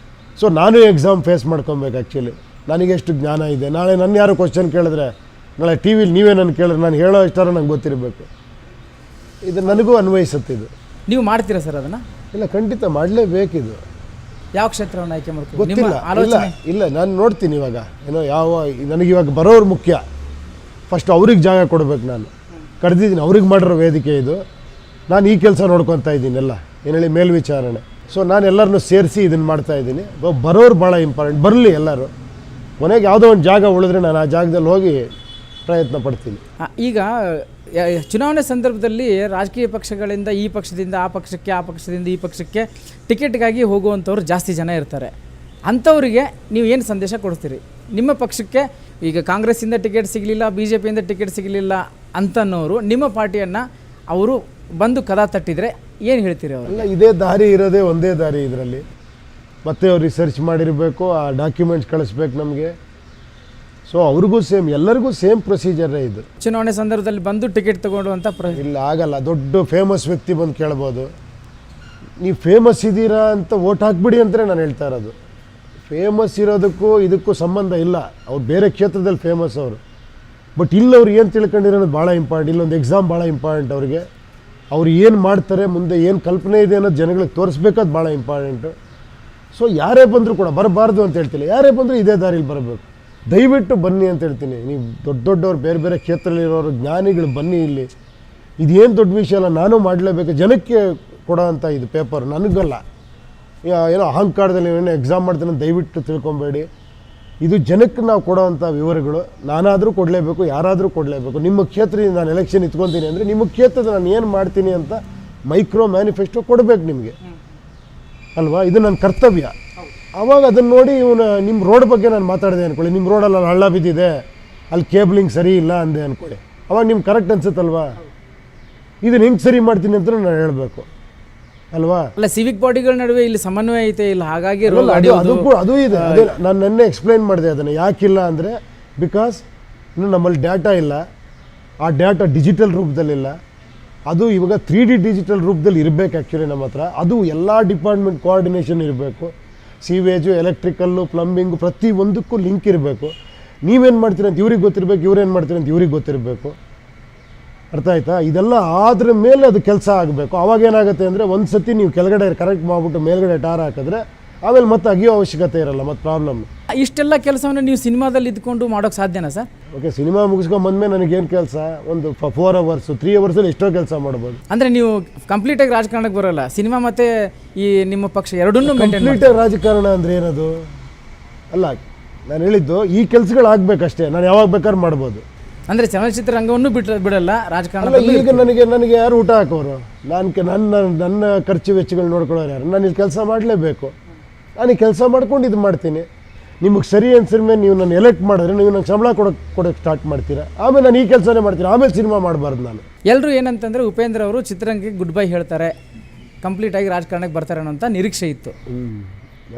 A: ಸೊ ನಾನು ಎಕ್ಸಾಮ್ ಫೇಸ್ ಮಾಡ್ಕೊಬೇಕು. ಆ್ಯಕ್ಚುಲಿ ನನಗೆ ಎಷ್ಟು ಜ್ಞಾನ ಇದೆ. ನಾಳೆ ನನ್ನ ಯಾರು ಕ್ವಶನ್ ಕೇಳಿದ್ರೆ, ನಾಳೆ ಟಿ ವಿಲಿ ನೀವೇ ನನ್ನ ಕೇಳಿದ್ರೆ ನಾನು ಹೇಳೋ ಇಷ್ಟಾರ ನಂಗೆ ಗೊತ್ತಿರಬೇಕು. ಇದು ನನಗೂ ಅನ್ವಯಿಸುತ್ತೆ. ಇದು
B: ನೀವು ಮಾಡ್ತೀರಾ ಸರ್ ಅದನ್ನು?
A: ಇಲ್ಲ, ಖಂಡಿತ ಮಾಡಲೇಬೇಕಿದು.
B: ಯಾವ ಕ್ಷೇತ್ರವನ್ನು ಆಯ್ಕೆ ಮಾಡ್ತೀವಿ?
A: ಗೊತ್ತಿಲ್ಲ, ಇಲ್ಲ ನಾನು ನೋಡ್ತೀನಿ ಇವಾಗ. ಏನೋ ನನಗಿವಾಗ ಬರೋರು ಮುಖ್ಯ. ಫಸ್ಟ್ ಅವ್ರಿಗೆ ಜಾಗ ಕೊಡಬೇಕು. ನಾನು ಕರೆದಿದ್ದೀನಿ, ಅವ್ರಿಗೆ ಮಾಡಿರೋ ವೇದಿಕೆ ಇದು. ನಾನು ಈ ಕೆಲಸ ನೋಡ್ಕೊತಾ ಇದ್ದೀನಿ ಎಲ್ಲ, ಏನು ಹೇಳಿ, ಮೇಲ್ವಿಚಾರಣೆ. ಸೊ ನಾನು ಎಲ್ಲರನ್ನೂ ಸೇರಿಸಿ ಇದನ್ನು ಮಾಡ್ತಾಯಿದ್ದೀನಿ. ಬರೋರು ಭಾಳ ಇಂಪಾರ್ಟೆಂಟ್. ಬರಲಿ ಎಲ್ಲರೂ. ಕೊನೆಗೆ ಯಾವುದೋ ಒಂದು ಜಾಗ ಉಳಿದ್ರೆ ನಾನು ಆ ಜಾಗದಲ್ಲಿ ಹೋಗಿ ಪ್ರಯತ್ನ ಪಡ್ತೀನಿ.
B: ಈಗ ಚುನಾವಣೆ ಸಂದರ್ಭದಲ್ಲಿ ರಾಜಕೀಯ ಪಕ್ಷಗಳಿಂದ ಈ ಪಕ್ಷದಿಂದ ಆ ಪಕ್ಷಕ್ಕೆ, ಆ ಪಕ್ಷದಿಂದ ಈ ಪಕ್ಷಕ್ಕೆ ಟಿಕೆಟ್ಗಾಗಿ ಹೋಗುವಂಥವ್ರು ಜಾಸ್ತಿ ಜನ ಇರ್ತಾರೆ. ಅಂಥವರಿಗೆ ನೀವು ಏನು ಸಂದೇಶ ಕೊಡ್ತೀರಿ? ನಿಮ್ಮ ಪಕ್ಷಕ್ಕೆ ಈಗ ಕಾಂಗ್ರೆಸ್ಸಿಂದ ಟಿಕೆಟ್ ಸಿಗಲಿಲ್ಲ, ಬಿ ಜೆ ಪಿಯಿಂದ ಟಿಕೆಟ್ ಸಿಗಲಿಲ್ಲ ಅಂತನ್ನೋರು ನಿಮ್ಮ ಪಾರ್ಟಿಯನ್ನು ಅವರು ಬಂದು ಕದ ತಟ್ಟಿದರೆ ಏನು ಹೇಳ್ತೀರಿ ಅವರು?
A: ಅಲ್ಲ, ಇದೇ ದಾರಿ ಇರೋದೇ ಒಂದೇ ದಾರಿ ಇದರಲ್ಲಿ. ಮತ್ತೆ ಅವ್ರು ರಿಸರ್ಚ್ ಮಾಡಿರಬೇಕು, ಆ ಡಾಕ್ಯುಮೆಂಟ್ಸ್ ಕಳಿಸ್ಬೇಕು ನಮಗೆ. ಸೊ ಅವ್ರಿಗೂ ಸೇಮ್, ಎಲ್ಲರಿಗೂ ಸೇಮ್ ಪ್ರೊಸೀಜರೇ ಇದು.
B: ಚುನಾವಣೆ ಸಂದರ್ಭದಲ್ಲಿ ಬಂದು ಟಿಕೆಟ್ ತೊಗೊಂಡು
A: ಇಲ್ಲ, ಆಗಲ್ಲ. ದೊಡ್ಡ ಫೇಮಸ್ ವ್ಯಕ್ತಿ ಬಂದು ಕೇಳ್ಬೋದು, ನೀವು ಫೇಮಸ್ ಇದ್ದೀರಾ ಅಂತ ವೋಟ್ ಹಾಕ್ಬಿಡಿ ಅಂತಲೇ ನಾನು ಹೇಳ್ತಾ ಇರೋದು. ಫೇಮಸ್ ಇರೋದಕ್ಕೂ ಇದಕ್ಕೂ ಸಂಬಂಧ ಇಲ್ಲ. ಅವ್ರು ಬೇರೆ ಕ್ಷೇತ್ರದಲ್ಲಿ ಫೇಮಸ್ ಅವರು. ಬಟ್ ಇಲ್ಲಿ ಅವ್ರು ಏನು ತಿಳ್ಕೊಂಡಿರೋದು ಭಾಳ ಇಂಪಾರ್ಟೆಂಟ್. ಇಲ್ಲೊಂದು ಎಕ್ಸಾಮ್ ಭಾಳ ಇಂಪಾರ್ಟೆಂಟ್ ಅವ್ರಿಗೆ. ಅವ್ರು ಏನು ಮಾಡ್ತಾರೆ, ಮುಂದೆ ಏನು ಕಲ್ಪನೆ ಇದೆ ಅನ್ನೋದು ಜನಗಳಿಗೆ ತೋರಿಸ್ಬೇಕಾದ್ ಭಾಳ ಇಂಪಾರ್ಟೆಂಟು. ಸೊ ಯಾರೇ ಬಂದರೂ ಕೂಡ ಬರಬಾರ್ದು ಅಂತ ಹೇಳ್ತಿಲ್ಲ. ಯಾರೇ ಬಂದರೂ ಇದೇ ದಾರಿಲಿ ಬರಬೇಕು. ದಯವಿಟ್ಟು ಬನ್ನಿ ಅಂತ ಹೇಳ್ತೀನಿ. ನೀವು ದೊಡ್ಡವ್ರು, ಬೇರೆ ಬೇರೆ ಕ್ಷೇತ್ರದಲ್ಲಿರೋರು, ಜ್ಞಾನಿಗಳು ಬನ್ನಿ ಇಲ್ಲಿ. ಇದೇನು ದೊಡ್ಡ ವಿಷಯ ಅಲ್ಲ, ನಾನು ಮಾಡಲೇಬೇಕು. ಜನಕ್ಕೆ ಕೊಡೋ ಅಂಥ ಇದು ಪೇಪರ್ ನನಗಲ್ಲ. ಏನೋ ಅಹಂಕಾರದಲ್ಲಿ ಏನೋ ಎಕ್ಸಾಮ್ ಮಾಡ್ತೀನಿ ದಯವಿಟ್ಟು ತಿಳ್ಕೊಬೇಡಿ. ಇದು ಜನಕ್ಕೆ ನಾವು ಕೊಡೋವಂಥ ವಿವರಗಳು. ನಾನಾದರೂ ಕೊಡಲೇಬೇಕು, ಯಾರಾದರೂ ಕೊಡಲೇಬೇಕು. ನಿಮ್ಮ ಕ್ಷೇತ್ರದಿಂದ ನಾನು ಎಲೆಕ್ಷನ್ ಇಟ್ಕೊತೀನಿ ಅಂದರೆ ನಿಮ್ಮ ಕ್ಷೇತ್ರದ ನಾನು ಏನು ಮಾಡ್ತೀನಿ ಅಂತ ಮೈಕ್ರೋ ಮ್ಯಾನಿಫೆಸ್ಟೋ ಕೊಡಬೇಕು ನಿಮಗೆ, ಅಲ್ವಾ? ಇದು ನನ್ನ ಕರ್ತವ್ಯ. ಆವಾಗ ಅದನ್ನು ನೋಡಿ ನಿಮ್ಮ ರೋಡ್ ಬಗ್ಗೆ ನಾನು ಮಾತಾಡಿದೆ ಅಂದ್ಕೊಳ್ಳಿ. ನಿಮ್ಮ ರೋಡಲ್ಲಿ ಅಲ್ಲಿ ಹಳ್ಳ ಬಿದ್ದಿದೆ, ಅಲ್ಲಿ ಕೇಬಲಿಂಗ್ ಸರಿ ಇಲ್ಲ ಅಂದೆ ಅಂದ್ಕೊಳ್ಳಿ. ಅವಾಗ ನಿಮ್ಗೆ ಕರೆಕ್ಟ್ ಅನ್ಸುತ್ತಲ್ವಾ? ಇದನ್ನು ಹೆಂಗೆ ಸರಿ ಮಾಡ್ತೀನಿ ಅಂತ ನಾನು ಹೇಳಬೇಕು, ಅಲ್ವಾ?
B: ಅಲ್ಲ, ಸಿವಿಕ್ ಬಾಡಿಗಳ ನಡುವೆ ಇಲ್ಲಿ ಸಮನ್ವಯ ಐತೆ ಇಲ್ಲ, ಹಾಗಾಗಿ
A: ಅದು ಇದೆ. ಅದೇ ನಾನು ನೆನ್ನೆ ಎಕ್ಸ್ಪ್ಲೈನ್ ಮಾಡಿದೆ ಅದನ್ನು. ಯಾಕಿಲ್ಲ ಅಂದರೆ ಬಿಕಾಸ್ ಇನ್ನು ನಮ್ಮಲ್ಲಿ ಡೇಟಾ ಇಲ್ಲ. ಆ ಡೇಟಾ ಡಿಜಿಟಲ್ ರೂಪದಲ್ಲಿಲ್ಲ. ಅದು ಇವಾಗ 3D ಡಿಜಿಟಲ್ ರೂಪದಲ್ಲಿ ಇರಬೇಕು ಆ್ಯಕ್ಚುಲಿ ನಮ್ಮ ಹತ್ರ. ಅದು ಎಲ್ಲ ಡಿಪಾರ್ಟ್ಮೆಂಟ್ ಕೋಆರ್ಡಿನೇಷನ್ ಇರಬೇಕು. ಸೀವೇಜು, ಎಲೆಕ್ಟ್ರಿಕಲ್ಲು, ಪ್ಲಂಬಿಂಗು, ಪ್ರತಿ ಒಂದಕ್ಕೂ ಲಿಂಕ್ ಇರಬೇಕು. ನೀವೇನು ಮಾಡ್ತೀರಿ ಅಂತ ಇವ್ರಿಗೆ ಗೊತ್ತಿರಬೇಕು, ಇವ್ರೇನು ಮಾಡ್ತೀರಿ ಅಂತ ಇವ್ರಿಗೆ ಗೊತ್ತಿರಬೇಕು. ಅರ್ಥ ಆಯ್ತಾ? ಇದೆಲ್ಲ ಆದ್ರ ಮೇಲೆ ಅದು ಕೆಲಸ ಆಗಬೇಕು. ಅವಾಗ ಏನಾಗುತ್ತೆ ಅಂದರೆ ಒಂದು ಸತಿ ನೀವು ಕೆಳಗಡೆ ಕರೆಕ್ಟ್ ಮಾಡಿಬಿಟ್ಟು ಮೇಲ್ಗಡೆ ಟಾರ್ ಹಾಕಿದ್ರೆ ಆಮೇಲೆ ಮತ್ತೆ ಅಗಿಯೋ ಅವಶ್ಯಕತೆ ಇರಲ್ಲ, ಮತ್ತು ಪ್ರಾಬ್ಲಮ್.
B: ಇಷ್ಟೆಲ್ಲ ಕೆಲಸವನ್ನು ನೀವು ಸಿನಿಮಾದಲ್ಲಿ ಇದ್ಕೊಂಡು ಮಾಡೋಕ್ಕೆ ಸಾಧ್ಯನಾ ಸರ್?
A: ಓಕೆ, ಸಿನಿಮಾ ಮುಗಿಸ್ಕೊಂಡು ಬಂದಮೇಲೆ ನನಗೇನು ಕೆಲಸ? ಒಂದು 4 ಅವರ್ಸು 3 ಅವರ್ಸಲ್ಲಿ ಎಷ್ಟೋ ಕೆಲಸ ಮಾಡ್ಬೋದು.
B: ಅಂದರೆ ನೀವು ಕಂಪ್ಲೀಟಾಗಿ ರಾಜಕಾರಣಕ್ಕೆ ಬರೋಲ್ಲ, ಸಿನಿಮಾ ಮತ್ತು ಈ ನಿಮ್ಮ ಪಕ್ಷ ಎರಡನ್ನೂ
A: ಕಂಪ್ಲೀಟಾಗಿ ರಾಜಕಾರಣ ಅಂದರೆ ಏನದು? ಅಲ್ಲ, ನಾನು ಹೇಳಿದ್ದು ಈ ಕೆಲಸಗಳಾಗಬೇಕಷ್ಟೇ. ನಾನು ಯಾವಾಗ ಬೇಕಾದ್ರೂ ಮಾಡ್ಬೋದು.
B: ಅಂದರೆ ಚಲನಚಿತ್ರ ರಂಗವನ್ನು ಬಿಡಲ್ಲ ರಾಜಕಾರಣ.
A: ಈಗ ನನಗೆ ಯಾರು ಊಟ ಹಾಕೋರು? ನನ್ನ ಖರ್ಚು ವೆಚ್ಚಗಳು ನೋಡ್ಕೊಳ್ಳೋರು ಯಾರು? ನಾನು ಇಲ್ಲಿ ಕೆಲಸ ಮಾಡಲೇಬೇಕು. ನಾನು ಈ ಕೆಲಸ ಮಾಡ್ಕೊಂಡು ಇದು ಮಾಡ್ತೀನಿ. ನಿಮಗೆ ಸರಿ ಅನ್ಸಿದ ಮೇಲೆ ನೀವು ನಾನು ಎಲೆಕ್ಟ್ ಮಾಡಿದ್ರೆ ನೀವು ನಂಗೆ ಸಂಬಳ ಕೊಡೋಕ್ಕೆ ಸ್ಟಾರ್ಟ್ ಮಾಡ್ತೀರಾ. ಆಮೇಲೆ ನಾನು ಈ ಕೆಲಸನೇ ಮಾಡ್ತೀನಿ, ಆಮೇಲೆ ಸಿನಿಮಾ ಮಾಡಬಾರ್ದು ನಾನು.
B: ಎಲ್ಲರೂ ಏನಂತಂದರೆ ಉಪೇಂದ್ರ ಅವರು ಚಿತ್ರರಂಗಕ್ಕೆ ಗುಡ್ ಬೈ ಹೇಳ್ತಾರೆ, ಕಂಪ್ಲೀಟಾಗಿ ರಾಜಕಾರಣಕ್ಕೆ ಬರ್ತಾರೆ ಅನ್ನೋಂಥ ನಿರೀಕ್ಷೆ ಇತ್ತು.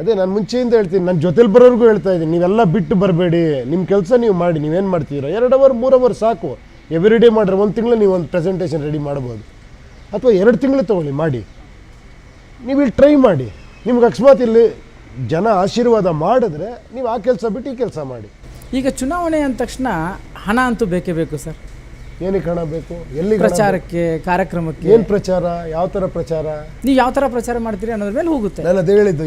A: ಅದೇ ನಾನು ಮುಂಚೆಯಿಂದ ಹೇಳ್ತೀನಿ, ನನ್ನ ಜೊತೆಲಿ ಬರೋರ್ಗೂ ಹೇಳ್ತಾ ಇದ್ದೀನಿ, ನೀವೆಲ್ಲ ಬಿಟ್ಟು ಬರಬೇಡಿ. ನಿಮ್ಮ ಕೆಲಸ ನೀವು ಮಾಡಿ. ನೀವೇನು ಮಾಡ್ತೀರಾ? 2 ಅವರ್ 3 ಅವರ್ ಸಾಕು. ಎವ್ರಿ ಡೇ ಮಾಡ್ರೆ 1 ತಿಂಗಳು ನೀವು ಒಂದು ಪ್ರೆಸೆಂಟೇಷನ್ ರೆಡಿ ಮಾಡ್ಬೋದು. ಅಥವಾ 2 ತಿಂಗಳು ತೊಗೊಳ್ಳಿ, ಮಾಡಿ. ನೀವು ಇಲ್ಲಿ ಟ್ರೈ ಮಾಡಿ. ನಿಮ್ಗೆ ಅಕಸ್ಮಾತ್ ಇಲ್ಲಿ ಜನ ಆಶೀರ್ವಾದ ಮಾಡಿದ್ರೆ ನೀವು ಆ ಕೆಲಸ ಬಿಟ್ಟು ಈ ಕೆಲಸ ಮಾಡಿ.
B: ಈಗ ಚುನಾವಣೆ ಅಂದ ತಕ್ಷಣ ಹಣ ಅಂತೂ ಬೇಕೇ ಬೇಕು ಸರ್.
A: ಏನಕ್ಕೆ ಹಣ ಬೇಕು? ಎಲ್ಲಿ?
B: ಪ್ರಚಾರಕ್ಕೆ, ಕಾರ್ಯಕ್ರಮಕ್ಕೆ.
A: ಏನು ಪ್ರಚಾರ? ಯಾವ ಥರ ಪ್ರಚಾರ?
B: ನೀವು ಯಾವ ಥರ ಪ್ರಚಾರ ಮಾಡ್ತೀರಿ ಅನ್ನೋದ್ರ ಮೇಲೆ ಹೋಗುತ್ತೆ.
A: ನಾನು ಅದೇ ಹೇಳಿದ್ದು.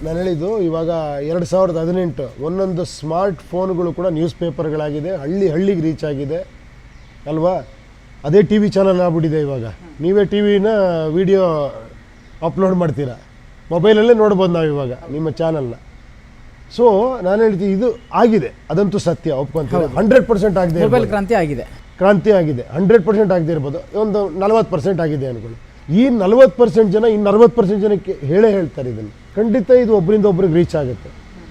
A: ನಾನು ಹೇಳಿದ್ದು ಇವಾಗ 2018 ಒಂದೊಂದು ಸ್ಮಾರ್ಟ್ ಫೋನ್ಗಳು ಕೂಡ ನ್ಯೂಸ್ ಪೇಪರ್ಗಳಾಗಿದೆ, ಹಳ್ಳಿಗೆ ರೀಚ್ ಆಗಿದೆ, ಅಲ್ವಾ? ಅದೇ ಟಿ ವಿ ಚಾನಲ್ ಆಗ್ಬಿಟ್ಟಿದೆ ಇವಾಗ. ನೀವೇ ಟಿ ವಿನ ವಿಡಿಯೋ ಅಪ್ಲೋಡ್ ಮಾಡ್ತೀರಾ, ಮೊಬೈಲಲ್ಲೇ ನೋಡ್ಬೋದು ನಾವು ಇವಾಗ ನಿಮ್ಮ ಚಾನಲ್ನ. ಸೊ ನಾನು ಹೇಳ್ತೀನಿ, ಇದು ಆಗಿದೆ, ಅದಂತೂ ಸತ್ಯ, ಒಪ್ಕೊಂತೀನಿ. 100% ಆಗಿದೆ.
B: ಮೊಬೈಲ್ ಕ್ರಾಂತಿ ಆಗಿದೆ. 100% ಆಗದೆ ಇರ್ಬೋದು. ಒಂದು 40% ಆಗಿದೆ ಅಂದ್ಕೊಳ್ಳಿ. ಈ 40% ಜನ ಇನ್ನು 60% ಜನಕ್ಕೆ ಹೇಳ್ತಾರೆ ಇದನ್ನು. ಖಂಡಿತ ಇದು ಒಬ್ಬರಿಂದ ಒಬ್ರಿಗೆ ರೀಚ್ ಆಗುತ್ತೆ.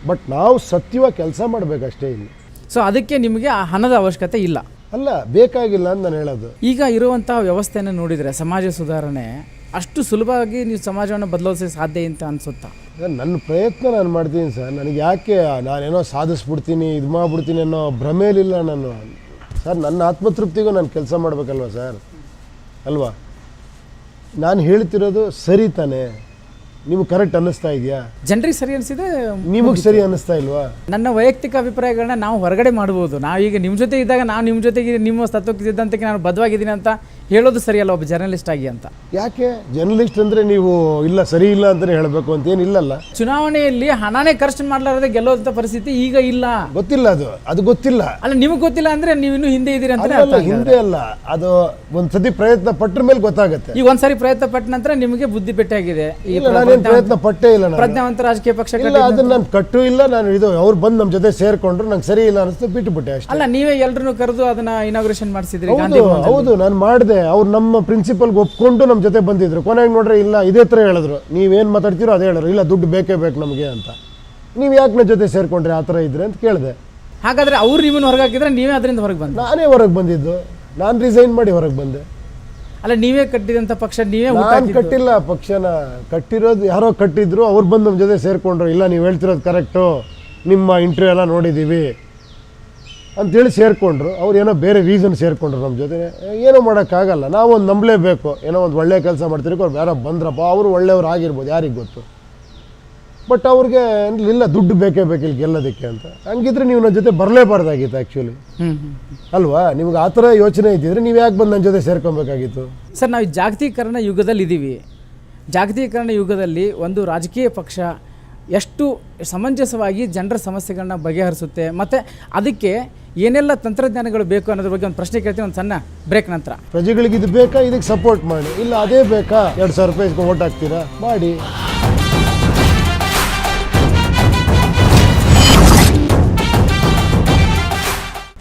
B: ಬಟ್ ನಾವು ಸತ್ಯವಾಗಿ ಕೆಲಸ ಮಾಡಬೇಕಷ್ಟೇ ಇಲ್ಲಿ. ಸೊ ಅದಕ್ಕೆ ನಿಮಗೆ ಆ ಹಣದ ಅವಶ್ಯಕತೆ ಇಲ್ಲ?
A: ಅಲ್ಲ, ಬೇಕಾಗಿಲ್ಲ ಅಂತ ನಾನು ಹೇಳೋದು.
B: ಈಗ ಇರುವಂತಹ ವ್ಯವಸ್ಥೆಯನ್ನು ನೋಡಿದರೆ ಸಮಾಜ ಸುಧಾರಣೆ ಅಷ್ಟು ಸುಲಭವಾಗಿ ನೀವು ಸಮಾಜವನ್ನು ಬದಲಾಯಿಸೋಕೆ ಸಾಧ್ಯ ಅಂತ ಅನಿಸುತ್ತಾ?
A: ನನ್ನ ಪ್ರಯತ್ನ ನಾನು ಮಾಡ್ತೀನಿ ಸರ್. ನನಗೆ ಯಾಕೆ ನಾನೇನೋ ಸಾಧಿಸ್ಬಿಡ್ತೀನಿ ಇದು ಮಾಡ್ಬಿಡ್ತೀನಿ ಅನ್ನೋ ಭ್ರಮೇಲಿಲ್ಲ ನಾನು ಸರ್. ನನ್ನ ಆತ್ಮತೃಪ್ತಿಗೂ ನಾನು ಕೆಲಸ ಮಾಡಬೇಕಲ್ವ ಸರ್, ಅಲ್ವಾ? ನಾನು ಹೇಳ್ತಿರೋದು ಸರಿ ತಾನೇ? ನಿಮ್ಗೆ ಕರೆಕ್ಟ್ ಅನ್ನಿಸ್ತಾ ಇದೆಯಾ?
B: ಜನರಿಗೆ ಸರಿ ಅನಿಸಿದೆ,
A: ನಿಮಗೆ ಸರಿ ಅನ್ನಿಸ್ತಾ ಇಲ್ವಾ?
B: ನನ್ನ ವೈಯಕ್ತಿಕ ಅಭಿಪ್ರಾಯಗಳನ್ನ ನಾವು ಹೊರಗಡೆ ಮಾಡ್ಬೋದು. ನಾವೀಗ ನಿಮ್ಮ ಜೊತೆ ಇದ್ದಾಗ ನಾವು ನಿಮ್ಮ ಜೊತೆಗೆ ನಿಮ್ಮ ತತ್ವಕ್ಕೆ ಸಿದ್ಧಾಂತಕ್ಕೆ ನಾನು ಬದ್ಧವಾಗಿದ್ದೀನಿ ಅಂತ ಹೇಳೋದು ಸರಿಯಲ್ಲ ಒಬ್ಬ ಜರ್ನಲಿಸ್ಟ್ ಆಗಿ ಅಂತ.
A: ಯಾಕೆ ಜರ್ನಲಿಸ್ಟ್ ಅಂದರೆ ನೀವು ಇಲ್ಲ ಸರಿ ಇಲ್ಲ ಅಂತಲೇ ಹೇಳಬೇಕು ಅಂತ ಏನಿಲ್ಲಲ್ಲ.
B: ಚುನಾವಣೆಯಲ್ಲಿ ಹಣನೇ ಖರ್ಚು ಮಾಡಲಾರದೆ ಗೆಲ್ಲೋದಂಥ ಪರಿಸ್ಥಿತಿ ಈಗ ಇಲ್ಲ.
A: ಗೊತ್ತಿಲ್ಲ, ಅದು ಗೊತ್ತಿಲ್ಲ.
B: ಅಲ್ಲ, ನಿಮಗೆ ಗೊತ್ತಿಲ್ಲ ಅಂದರೆ ನೀವು ಇನ್ನೂ ಹಿಂದೆ ಇದ್ದೀರಿ ಅಂತ.
A: ಹಿಂದೆ ಅಲ್ಲ, ಅದು ಒಂದ್ಸತಿ ಪ್ರಯತ್ನ ಪಟ್ಟರ ಮೇಲೆ ಗೊತ್ತಾಗುತ್ತೆ.
B: ಈಗ ಒಂದ್ಸರಿ ಪ್ರಯತ್ನ ಪಟ್ಟ ನಂತರ ನಿಮಗೆ ಬುದ್ಧಿ ಪೆಟ್ಟಾಗಿದೆ. ಈ
A: ಪ್ರಯತ್ನ ಪಟ್ಟೇ ಇಲ್ಲ ನಾನು.
B: ಪ್ರಜ್ಞಾವಂತ ರಾಜಕೀಯ ಪಕ್ಷ
A: ಅದನ್ನ ನಾನು ಕಟ್ಟು ಇಲ್ಲ. ನಾನು ಇದು ಅವ್ರು ಬಂದು ನಮ್ಮ ಜೊತೆ ಸೇರ್ಕೊಂಡ್ರು, ನಂಗೆ ಸರಿ ಇಲ್ಲ ಅನಿಸ್ತು, ಬಿಟ್ಟುಬಿಟ್ಟೆ ಅಷ್ಟೇ.
B: ಅಲ್ಲ, ನೀವೇ ಎಲ್ಲರನ್ನು ಕರೆದು ಅದನ್ನ ಇನಾಗ್ರೇಷನ್ ಮಾಡಿಸಿದ್ರಿ.
A: ಹೌದು, ನಾನು ಮಾಡಿದೆ. ಅವ್ರು ನಮ್ಮ ಪ್ರಿನ್ಸಿಪಲ್ಗೆ ಒಪ್ಕೊಂಡು ನಮ್ಮ ಜೊತೆ ಬಂದಿದ್ರು. ಕೊನೆಗೆ ನೋಡ್ರೆ ಇಲ್ಲ ಇದೇ ಥರ ಹೇಳಿದ್ರು, ನೀವೇನು ಮಾತಾಡ್ತೀರೋ ಅದೇ ಹೇಳಿದ್ರು. ಇಲ್ಲ ದುಡ್ಡು ಬೇಕೇ ಬೇಕು ನಮಗೆ ಅಂತ. ನೀವು ಯಾಕೆ ನನ್ನ ಜೊತೆ ಸೇರ್ಕೊಂಡ್ರೆ ಆ ಥರ ಇದ್ರೆ ಅಂತ ಕೇಳಿದೆ.
B: ಹಾಗಾದ್ರೆ ಅವ್ರು ನಿಮ್ಮನ್ನು ಹೊರಗೆ ಹಾಕಿದ್ರೆ ನೀವೇ ಅದರಿಂದ ಹೊರಗೆ ಬಂದ?
A: ನಾನೇ ಹೊರಗೆ ಬಂದಿದ್ದು. ನಾನು ರಿಸೈನ್ ಮಾಡಿ ಹೊರಗೆ ಬಂದೆ.
B: ಅಲ್ಲ, ನೀವೇ ಕಟ್ಟಿದಂಥ ಪಕ್ಷ ನೀವೇ?
A: ನಾನು ಕಟ್ಟಿಲ್ಲ ಪಕ್ಷನ, ಕಟ್ಟಿರೋದು ಯಾರೋ ಕಟ್ಟಿದ್ರು. ಅವ್ರು ಬಂದು ನಮ್ಮ ಜೊತೆ ಸೇರಿಕೊಂಡ್ರು. ಇಲ್ಲ ನೀವು ಹೇಳ್ತಿರೋದು ಕರೆಕ್ಟು, ನಿಮ್ಮ ಇಂಟರ್ವ್ಯೂ ಎಲ್ಲ ನೋಡಿದ್ದೀವಿ ಅಂಥೇಳಿ ಸೇರಿಕೊಂಡ್ರು. ಅವ್ರು ಏನೋ ಬೇರೆ ರೀಸನ್ ಸೇರಿಕೊಂಡ್ರು ನಮ್ಮ ಜೊತೆ. ಏನೋ ಮಾಡೋಕ್ಕಾಗಲ್ಲ, ನಾವೊಂದು ನಂಬಲೇಬೇಕು. ಏನೋ ಒಂದು ಒಳ್ಳೆ ಕೆಲಸ ಮಾಡ್ತಿರೋಕೆ ಅವ್ರು ಯಾರೋ ಬಂದ್ರಪ್ಪ, ಅವರು ಒಳ್ಳೆಯವ್ರು ಆಗಿರ್ಬೋದು, ಯಾರಿಗೆ ಗೊತ್ತು. ಬಟ್ ಅವ್ರಿಗೆ ಇಲ್ಲ ದುಡ್ಡು ಬೇಕೇ ಬೇಕಿಲ್ಲ ಗೆಲ್ಲೋದಕ್ಕೆ ಅಂತ. ಹಂಗಿದ್ರೆ ನೀವು ನನ್ನ ಜೊತೆ ಬರಲೇಬಾರ್ದಾಗಿತ್ತು ಆ್ಯಕ್ಚುಲಿ, ಅಲ್ವಾ? ನಿಮ್ಗೆ ಆ ಥರ ಯೋಚನೆ ಇದ್ದಿದ್ರೆ ನೀವು ಯಾಕೆ ಬಂದು ನನ್ನ ಜೊತೆ ಸೇರ್ಕೊಬೇಕಾಗಿತ್ತು?
B: ಸರ್, ನಾವು ಜಾಗತೀಕರಣ ಯುಗದಲ್ಲಿ ಇದ್ದೀವಿ. ಜಾಗತೀಕರಣ ಯುಗದಲ್ಲಿ ಒಂದು ರಾಜಕೀಯ ಪಕ್ಷ ಎಷ್ಟು ಸಮಂಜಸವಾಗಿ ಜನರ ಸಮಸ್ಯೆಗಳನ್ನ ಬಗೆಹರಿಸುತ್ತೆ, ಮತ್ತು ಅದಕ್ಕೆ ಏನೆಲ್ಲ ತಂತ್ರಜ್ಞಾನಗಳು ಬೇಕು ಅನ್ನೋದ್ರ ಬಗ್ಗೆ ಒಂದು ಪ್ರಶ್ನೆ ಕೇಳ್ತೀನಿ ಒಂದು ಸಣ್ಣ ಬ್ರೇಕ್ ನಂತರ.
A: ಪ್ರಜೆಗಳಿಗೆ ಇದು ಬೇಕಾ, ಇದಕ್ಕೆ ಸಪೋರ್ಟ್ ಮಾಡಿ. ಇಲ್ಲ ಅದೇ ಬೇಕಾ, 2,000 ರೂಪಾಯಿ ಓಟ್ ಹಾಕ್ತೀರಾ, ಮಾಡಿ.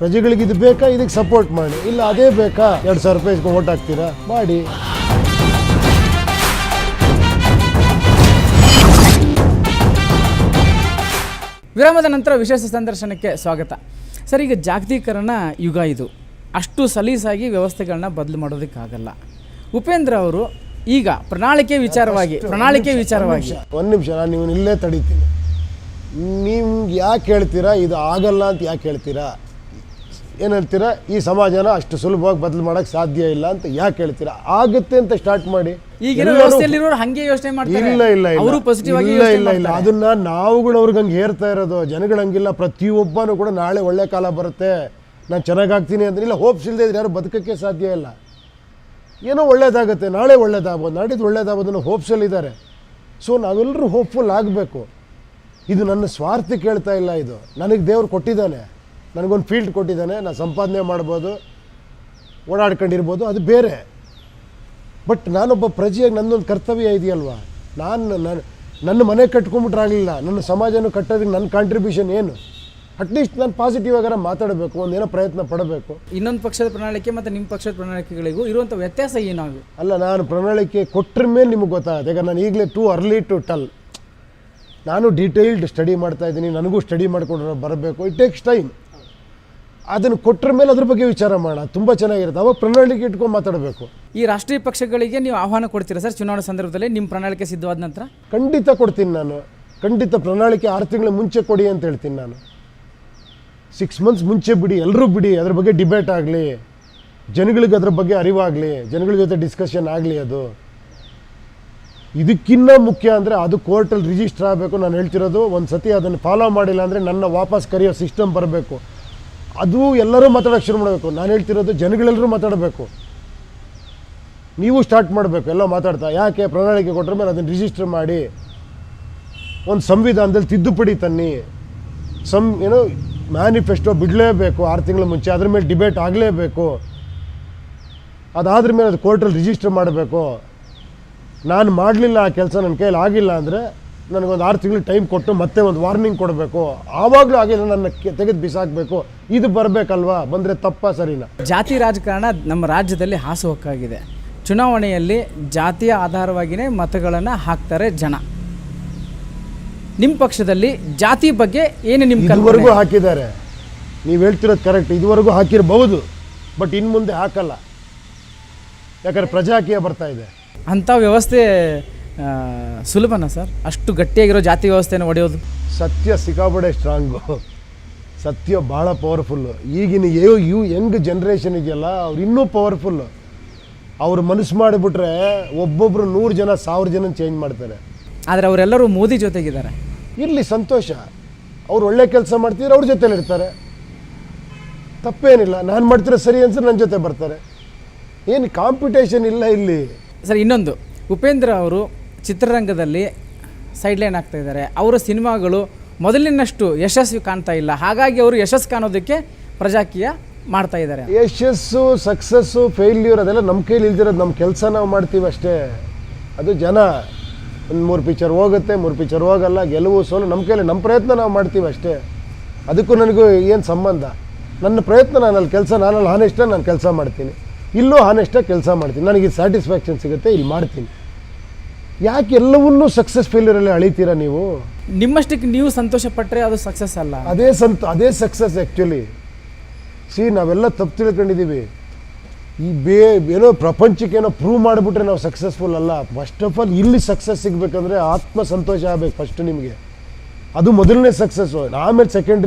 A: ಪ್ರಜೆಗಳಿಗೆ ಇದು ಬೇಕಾ, ಇದಕ್ಕೆ ಸಪೋರ್ಟ್ ಮಾಡಿ. ಇಲ್ಲ ಅದೇ ಬೇಕಾ, 2,000 ರೂಪಾಯಿ ಓಟ್ ಹಾಕ್ತೀರಾ, ಮಾಡಿ.
B: ವಿರಾಮದ ನಂತರ ವಿಶೇಷ ಸಂದರ್ಶನಕ್ಕೆ ಸ್ವಾಗತ. ಸರ್, ಈಗ ಜಾಗತೀಕರಣ ಯುಗ ಇದು. ಅಷ್ಟು ಸಲೀಸಾಗಿ ವ್ಯವಸ್ಥೆಗಳನ್ನ ಬದಲು ಮಾಡೋದಕ್ಕಾಗಲ್ಲ. ಉಪೇಂದ್ರ ಅವರು ಈಗ ಪ್ರಣಾಳಿಕೆ ವಿಚಾರವಾಗಿ
A: ಒಂದು ನಿಮಿಷ ನಾನು ನೀವು ಇಲ್ಲೇ ತಡೀತೀನಿ. ನಿಮ್ಗೆ ಯಾಕೆ ಹೇಳ್ತೀರಾ ಇದು ಆಗಲ್ಲ ಅಂತ? ಯಾಕೆ ಹೇಳ್ತೀರಾ? ಏನು ಹೇಳ್ತೀರಾ? ಈ ಸಮಾಜನ ಅಷ್ಟು ಸುಲಭವಾಗಿ ಬದಲು ಮಾಡೋಕ್ಕೆ ಸಾಧ್ಯ ಇಲ್ಲ ಅಂತ ಯಾಕೆ ಹೇಳ್ತೀರಾ? ಆಗುತ್ತೆ ಅಂತ ಸ್ಟಾರ್ಟ್ ಮಾಡಿ.
B: ಈಗಿನ ವ್ಯವಸ್ಥೆಯಲ್ಲಿರೋರು ಹಂಗೆ ಯೋಚನೆ ಮಾಡ್ತಾರೆ.
A: ಇಲ್ಲ, ಅದನ್ನ ನಾವುಗಳು ಅವ್ರಿಗೆ ಹಂಗೆ ಹೇರ್ತಾ ಇರೋದು. ಜನಗಳು ಹಂಗಿಲ್ಲ. ಪ್ರತಿಯೊಬ್ಬನೂ ಕೂಡ ನಾಳೆ ಒಳ್ಳೆ ಕಾಲ ಬರುತ್ತೆ, ನಾನು ಚೆನ್ನಾಗಾಗ್ತೀನಿ ಅಂತ ಇಲ್ಲ ಹೋಪ್ಸ್ ಇಲ್ಲದೆ ಇದ್ರೆ ಯಾರು ಬದುಕೋಕ್ಕೆ ಸಾಧ್ಯ ಇಲ್ಲ. ಏನೋ ಒಳ್ಳೇದಾಗುತ್ತೆ, ನಾಳೆ ಒಳ್ಳೇದಾಗ್ಬೋದು, ನಾಡಿದ್ದು ಒಳ್ಳೇದಾಗ್ಬೋದು ಅನ್ನೋ ಹೋಪ್ಸಲ್ಲಿದ್ದಾರೆ. ಸೊ ನಾವೆಲ್ಲರೂ ಹೋಪ್ಫುಲ್ ಆಗಬೇಕು. ಇದು ನನ್ನ ಸ್ವಾರ್ಥ ಕೇಳ್ತಾ ಇಲ್ಲ. ಇದು ನನಗೆ ದೇವ್ರು ಕೊಟ್ಟಿದ್ದಾನೆ, ನನಗೊಂದು ಫೀಲ್ಡ್ ಕೊಟ್ಟಿದ್ದಾನೆ, ನಾನು ಸಂಪಾದನೆ ಮಾಡ್ಬೋದು, ಓಡಾಡ್ಕೊಂಡಿರ್ಬೋದು, ಅದು ಬೇರೆ. ಬಟ್ ನಾನೊಬ್ಬ ಪ್ರಜೆಯಾಗಿ ನನ್ನೊಂದು ಕರ್ತವ್ಯ ಇದೆಯಲ್ವಾ? ನನ್ನ ಮನೆ ಕಟ್ಕೊಂಡ್ಬಿಟ್ರಾಗಲಿಲ್ಲ, ನನ್ನ ಸಮಾಜನೂ ಕಟ್ಟೋದಕ್ಕೆ ನನ್ನ ಕಾಂಟ್ರಿಬ್ಯೂಷನ್ ಏನು? ಅಟ್ಲೀಸ್ಟ್ ನಾನು ಪಾಸಿಟಿವ್ ಆಗಾರ ಮಾತಾಡಬೇಕು, ಒಂದೇನೋ ಪ್ರಯತ್ನ ಪಡಬೇಕು.
B: ಇನ್ನೊಂದು ಪಕ್ಷದ ಪ್ರಣಾಳಿಕೆ ಮತ್ತು ನಿಮ್ಮ ಪಕ್ಷದ ಪ್ರಣಾಳಿಕೆಗಳಿಗೂ ಇರುವಂಥ ವ್ಯತ್ಯಾಸ ಏನಾಗು?
A: ಅಲ್ಲ, ನಾನು ಪ್ರಣಾಳಿಕೆ ಕೊಟ್ಟರ ಮೇಲೆ ನಿಮಗೆ ಗೊತ್ತಾಗುತ್ತೆ. ಯಾಕಂದ್ರೆ ನಾನು ಈಗಲೇ ಟೂ ಅರ್ಲಿ ಟು ಟೆಲ್. ನಾನು ಡೀಟೇಲ್ಡ್ ಸ್ಟಡಿ ಮಾಡ್ತಾಯಿದ್ದೀನಿ, ನನಗೂ ಸ್ಟಡಿ ಮಾಡ್ಕೊಂಡು ಬರಬೇಕು. It takes time. ಅದನ್ನು ಕೊಟ್ಟರ ಮೇಲೆ ಅದ್ರ ಬಗ್ಗೆ ವಿಚಾರ ಮಾಡೋಣ, ತುಂಬ ಚೆನ್ನಾಗಿರುತ್ತೆ. ಅವಾಗ ಪ್ರಣಾಳಿಕೆ ಇಟ್ಕೊಂಡು ಮಾತಾಡಬೇಕು.
B: ಈ ರಾಷ್ಟ್ರೀಯ ಪಕ್ಷಗಳಿಗೆ ನೀವು ಆಹ್ವಾನ ಕೊಡ್ತೀರಾ ಸರ್ ಚುನಾವಣೆ ಸಂದರ್ಭದಲ್ಲಿ ನಿಮ್ಮ ಪ್ರಣಾಳಿಕೆ ಸಿದ್ಧವಾದ ನಂತರ?
A: ಖಂಡಿತ ಕೊಡ್ತೀನಿ ನಾನು. ಖಂಡಿತ ಪ್ರಣಾಳಿಕೆ 6 ತಿಂಗಳ ಮುಂಚೆ ಕೊಡಿ ಅಂತ ಹೇಳ್ತೀನಿ ನಾನು. 6 ಮಂತ್ಸ್ ಮುಂಚೆ ಬಿಡಿ, ಎಲ್ಲರೂ ಬಿಡಿ. ಅದ್ರ ಬಗ್ಗೆ ಡಿಬೇಟ್ ಆಗಲಿ, ಜನಗಳಿಗೆ ಅದ್ರ ಬಗ್ಗೆ ಅರಿವಾಗಲಿ, ಜನಗಳ ಜೊತೆ ಡಿಸ್ಕಷನ್ ಆಗಲಿ. ಅದು ಇದಕ್ಕಿಂತ ಮುಖ್ಯ ಅಂದರೆ ಅದು ಕೋರ್ಟಲ್ಲಿ ರಿಜಿಸ್ಟರ್ ಆಗಬೇಕು. ನಾನು ಹೇಳ್ತಿರೋದು, ಒಂದು ಸತಿ ಅದನ್ನು ಫಾಲೋ ಮಾಡಿಲ್ಲ ಅಂದರೆ ನನ್ನ ವಾಪಸ್ ಕರೆಯೋ ಸಿಸ್ಟಮ್ ಬರಬೇಕು. ಅದು ಎಲ್ಲರೂ ಮಾತಾಡೋಕ್ಕೆ ಶುರು ಮಾಡಬೇಕು. ನಾನು ಹೇಳ್ತಿರೋದು ಜನಗಳೆಲ್ಲರೂ ಮಾತಾಡಬೇಕು. ನೀವು ಸ್ಟಾರ್ಟ್ ಮಾಡಬೇಕು ಎಲ್ಲ ಮಾತಾಡ್ತಾ. ಯಾಕೆ ಪ್ರಣಾಳಿಕೆ ಕೊಟ್ಟರ ಮೇಲೆ ಅದನ್ನು ರಿಜಿಸ್ಟರ್ ಮಾಡಿ, ಒಂದು ಸಂವಿಧಾನದಲ್ಲಿ ತಿದ್ದುಪಡಿ ತನ್ನಿ. ಏನೋ ಮ್ಯಾನಿಫೆಸ್ಟೋ ಬಿಡಲೇಬೇಕು 6 ತಿಂಗಳ ಮುಂಚೆ. ಅದ್ರ ಮೇಲೆ ಡಿಬೇಟ್ ಆಗಲೇಬೇಕು. ಅದಾದ್ರ ಮೇಲೆ ಅದು ಕೋರ್ಟಲ್ಲಿ ರಿಜಿಸ್ಟರ್ ಮಾಡಬೇಕು. ನಾನು ಮಾಡಲಿಲ್ಲ ಆ ಕೆಲಸ, ನನ್ನ ಕೈಯಲ್ಲಿ ಆಗಿಲ್ಲ ಅಂದರೆ ನನಗೊಂದು 6 ತಿಂಗಳು ಟೈಮ್ ಕೊಟ್ಟು ಮತ್ತೆ ಒಂದು ವಾರ್ನಿಂಗ್ ಕೊಡಬೇಕು. ಆವಾಗಲೂ ಆಗಿಲ್ಲ ನನ್ನ ತೆಗೆದು ಬಿಸಾಕಬೇಕು. ಇದು ಬರಬೇಕಲ್ವಾ? ಬಂದರೆ ತಪ್ಪ ಸರಿನಾ?
B: ಜಾತಿ ರಾಜಕಾರಣ ನಮ್ಮ ರಾಜ್ಯದಲ್ಲಿ ಹಾಸುಹೊಕ್ಕಾಗಿದೆ. ಚುನಾವಣೆಯಲ್ಲಿ ಜಾತಿಯ ಆಧಾರವಾಗಿಯೇ ಮತಗಳನ್ನು ಹಾಕ್ತಾರೆ ಜನ. ನಿಮ್ಮ ಪಕ್ಷದಲ್ಲಿ ಜಾತಿ ಬಗ್ಗೆ ಏನು ನಿಮ್ಮ
A: ಇದುವರೆಗೂ ಹಾಕಿದ್ದಾರೆ? ನೀವು ಹೇಳ್ತಿರೋದು ಕರೆಕ್ಟ್, ಇದುವರೆಗೂ ಹಾಕಿರಬಹುದು. ಬಟ್ ಇನ್ನು ಮುಂದೆ ಹಾಕಲ್ಲ. ಯಾಕಂದರೆ ಪ್ರಜಾಕೀಯ ಬರ್ತಾ ಇದೆ.
B: ಅಂಥ ವ್ಯವಸ್ಥೆ ಸುಲಭನಾ ಸರ್? ಅಷ್ಟು ಗಟ್ಟಿಯಾಗಿರೋ ಜಾತಿ ವ್ಯವಸ್ಥೆನ ಒಡೆಯೋದು?
A: ಸತ್ಯ ಸಿಕ್ಕಾಪಡೆ ಸ್ಟ್ರಾಂಗು, ಸತ್ಯ ಭಾಳ ಪವರ್ಫುಲ್ಲು. ಈಗಿನ ಯಂಗ್ ಜನ್ರೇಷನ್ ಇದೆಯಲ್ಲ ಅವ್ರು ಇನ್ನೂ ಪವರ್ಫುಲ್ಲು. ಅವ್ರು ಮನಸ್ಸು ಮಾಡಿಬಿಟ್ರೆ ಒಬ್ಬೊಬ್ಬರು 100 ಜನ 1000 ಜನ ಚೇಂಜ್ ಮಾಡ್ತಾರೆ.
B: ಆದರೆ ಅವರೆಲ್ಲರೂ ಮೋದಿ ಜೊತೆಗಿದ್ದಾರೆ.
A: ಇರಲಿ, ಸಂತೋಷ. ಅವ್ರು ಒಳ್ಳೆ ಕೆಲಸ ಮಾಡ್ತಿದ್ರೆ ಅವ್ರ ಜೊತೆಲಿ ಇರ್ತಾರೆ, ತಪ್ಪೇನಿಲ್ಲ. ನಾನು ಮಾಡ್ತಿರೋ ಸರಿ ಅನ್ಸಿದ್ರೆ ನನ್ನ ಜೊತೆ ಬರ್ತಾರೆ. ಏನು ಕಾಂಪಿಟೇಷನ್ ಇಲ್ಲ ಇಲ್ಲಿ.
B: ಸರ್, ಇನ್ನೊಂದು, ಉಪೇಂದ್ರ ಅವರು ಚಿತ್ರರಂಗದಲ್ಲಿ ಸೈಡ್ಲೈನ್ ಆಗ್ತಾ ಇದ್ದಾರೆ. ಅವರ ಸಿನಿಮಾಗಳು ಮೊದಲಿನಷ್ಟು ಯಶಸ್ವಿ ಕಾಣ್ತಾ ಇಲ್ಲ. ಹಾಗಾಗಿ ಅವರು ಯಶಸ್ಸು ಕಾಣೋದಕ್ಕೆ ಪ್ರಜಾಕೀಯ ಮಾಡ್ತಾ ಇದ್ದಾರೆ.
A: ಯಶಸ್ಸು, ಸಕ್ಸಸ್ಸು, ಫೇಲ್ಯೂರ್ ಅದೆಲ್ಲ ನಮ್ಮ ಕೈಲಿ ಇಲ್ದಿರೋದು. ನಮ್ಮ ಕೆಲಸ ನಾವು ಮಾಡ್ತೀವಿ ಅಷ್ಟೇ. ಅದು ಜನ ಒಂದು 3 ಪಿಕ್ಚರ್ ಹೋಗುತ್ತೆ, 3 ಪಿಕ್ಚರ್ ಹೋಗಲ್ಲ, ಗೆಲುವು ಸೋಲು ನಮ್ಮ ಕೈಲಿ, ನಮ್ಮ ಪ್ರಯತ್ನ ನಾವು ಮಾಡ್ತೀವಿ ಅಷ್ಟೇ. ಅದಕ್ಕೂ ನನಗೂ ಏನು ಸಂಬಂಧ? ನನ್ನ ಪ್ರಯತ್ನ, ನಾನಲ್ಲಿ ಕೆಲಸ, ನಾನಲ್ಲಿ ಹಾನೆಸ್ಟಾಗಿ ನಾನು ಕೆಲಸ ಮಾಡ್ತೀನಿ. ಇಲ್ಲೂ ಹಾನೆಸ್ಟಾಗಿ ಕೆಲಸ ಮಾಡ್ತೀನಿ. ನನಗೆ ಸ್ಯಾಟಿಸ್ಫ್ಯಾಕ್ಷನ್ ಸಿಗುತ್ತೆ, ಇಲ್ಲಿ ಮಾಡ್ತೀನಿ. ಯಾಕೆ ಎಲ್ಲವನ್ನೂ ಸಕ್ಸಸ್ ಫೇಲ್ಯೂರಲ್ಲಿ ಅಳಿತೀರಾ ನೀವು?
B: ನಿಮ್ಮಷ್ಟಕ್ಕೆ ನೀವು ಸಂತೋಷ ಪಟ್ಟರೆ ಅದು ಸಕ್ಸಸ್ ಅಲ್ಲ.
A: ಅದೇ ಸಕ್ಸಸ್ ಆ್ಯಕ್ಚುಲಿ. ನಾವೆಲ್ಲ ತಪ್ಪು ತಿಳ್ಕೊಂಡಿದ್ದೀವಿ. ಈ ಏನೋ ಪ್ರಪಂಚಕ್ಕೇನೋ ಪ್ರೂವ್ ಮಾಡಿಬಿಟ್ರೆ ನಾವು ಸಕ್ಸಸ್ಫುಲ್ ಅಲ್ಲ. ಫಸ್ಟ್ ಆಫ್ ಆಲ್ ಇಲ್ಲಿ ಸಕ್ಸಸ್ ಸಿಗಬೇಕಂದ್ರೆ ಆತ್ಮ ಸಂತೋಷ ಆಗಬೇಕು ಫಸ್ಟ್ ನಿಮಗೆ. ಅದು ಮೊದಲನೇ ಸಕ್ಸಸ್ಸು. ಆಮೇಲೆ ಸೆಕೆಂಡ್ರಿ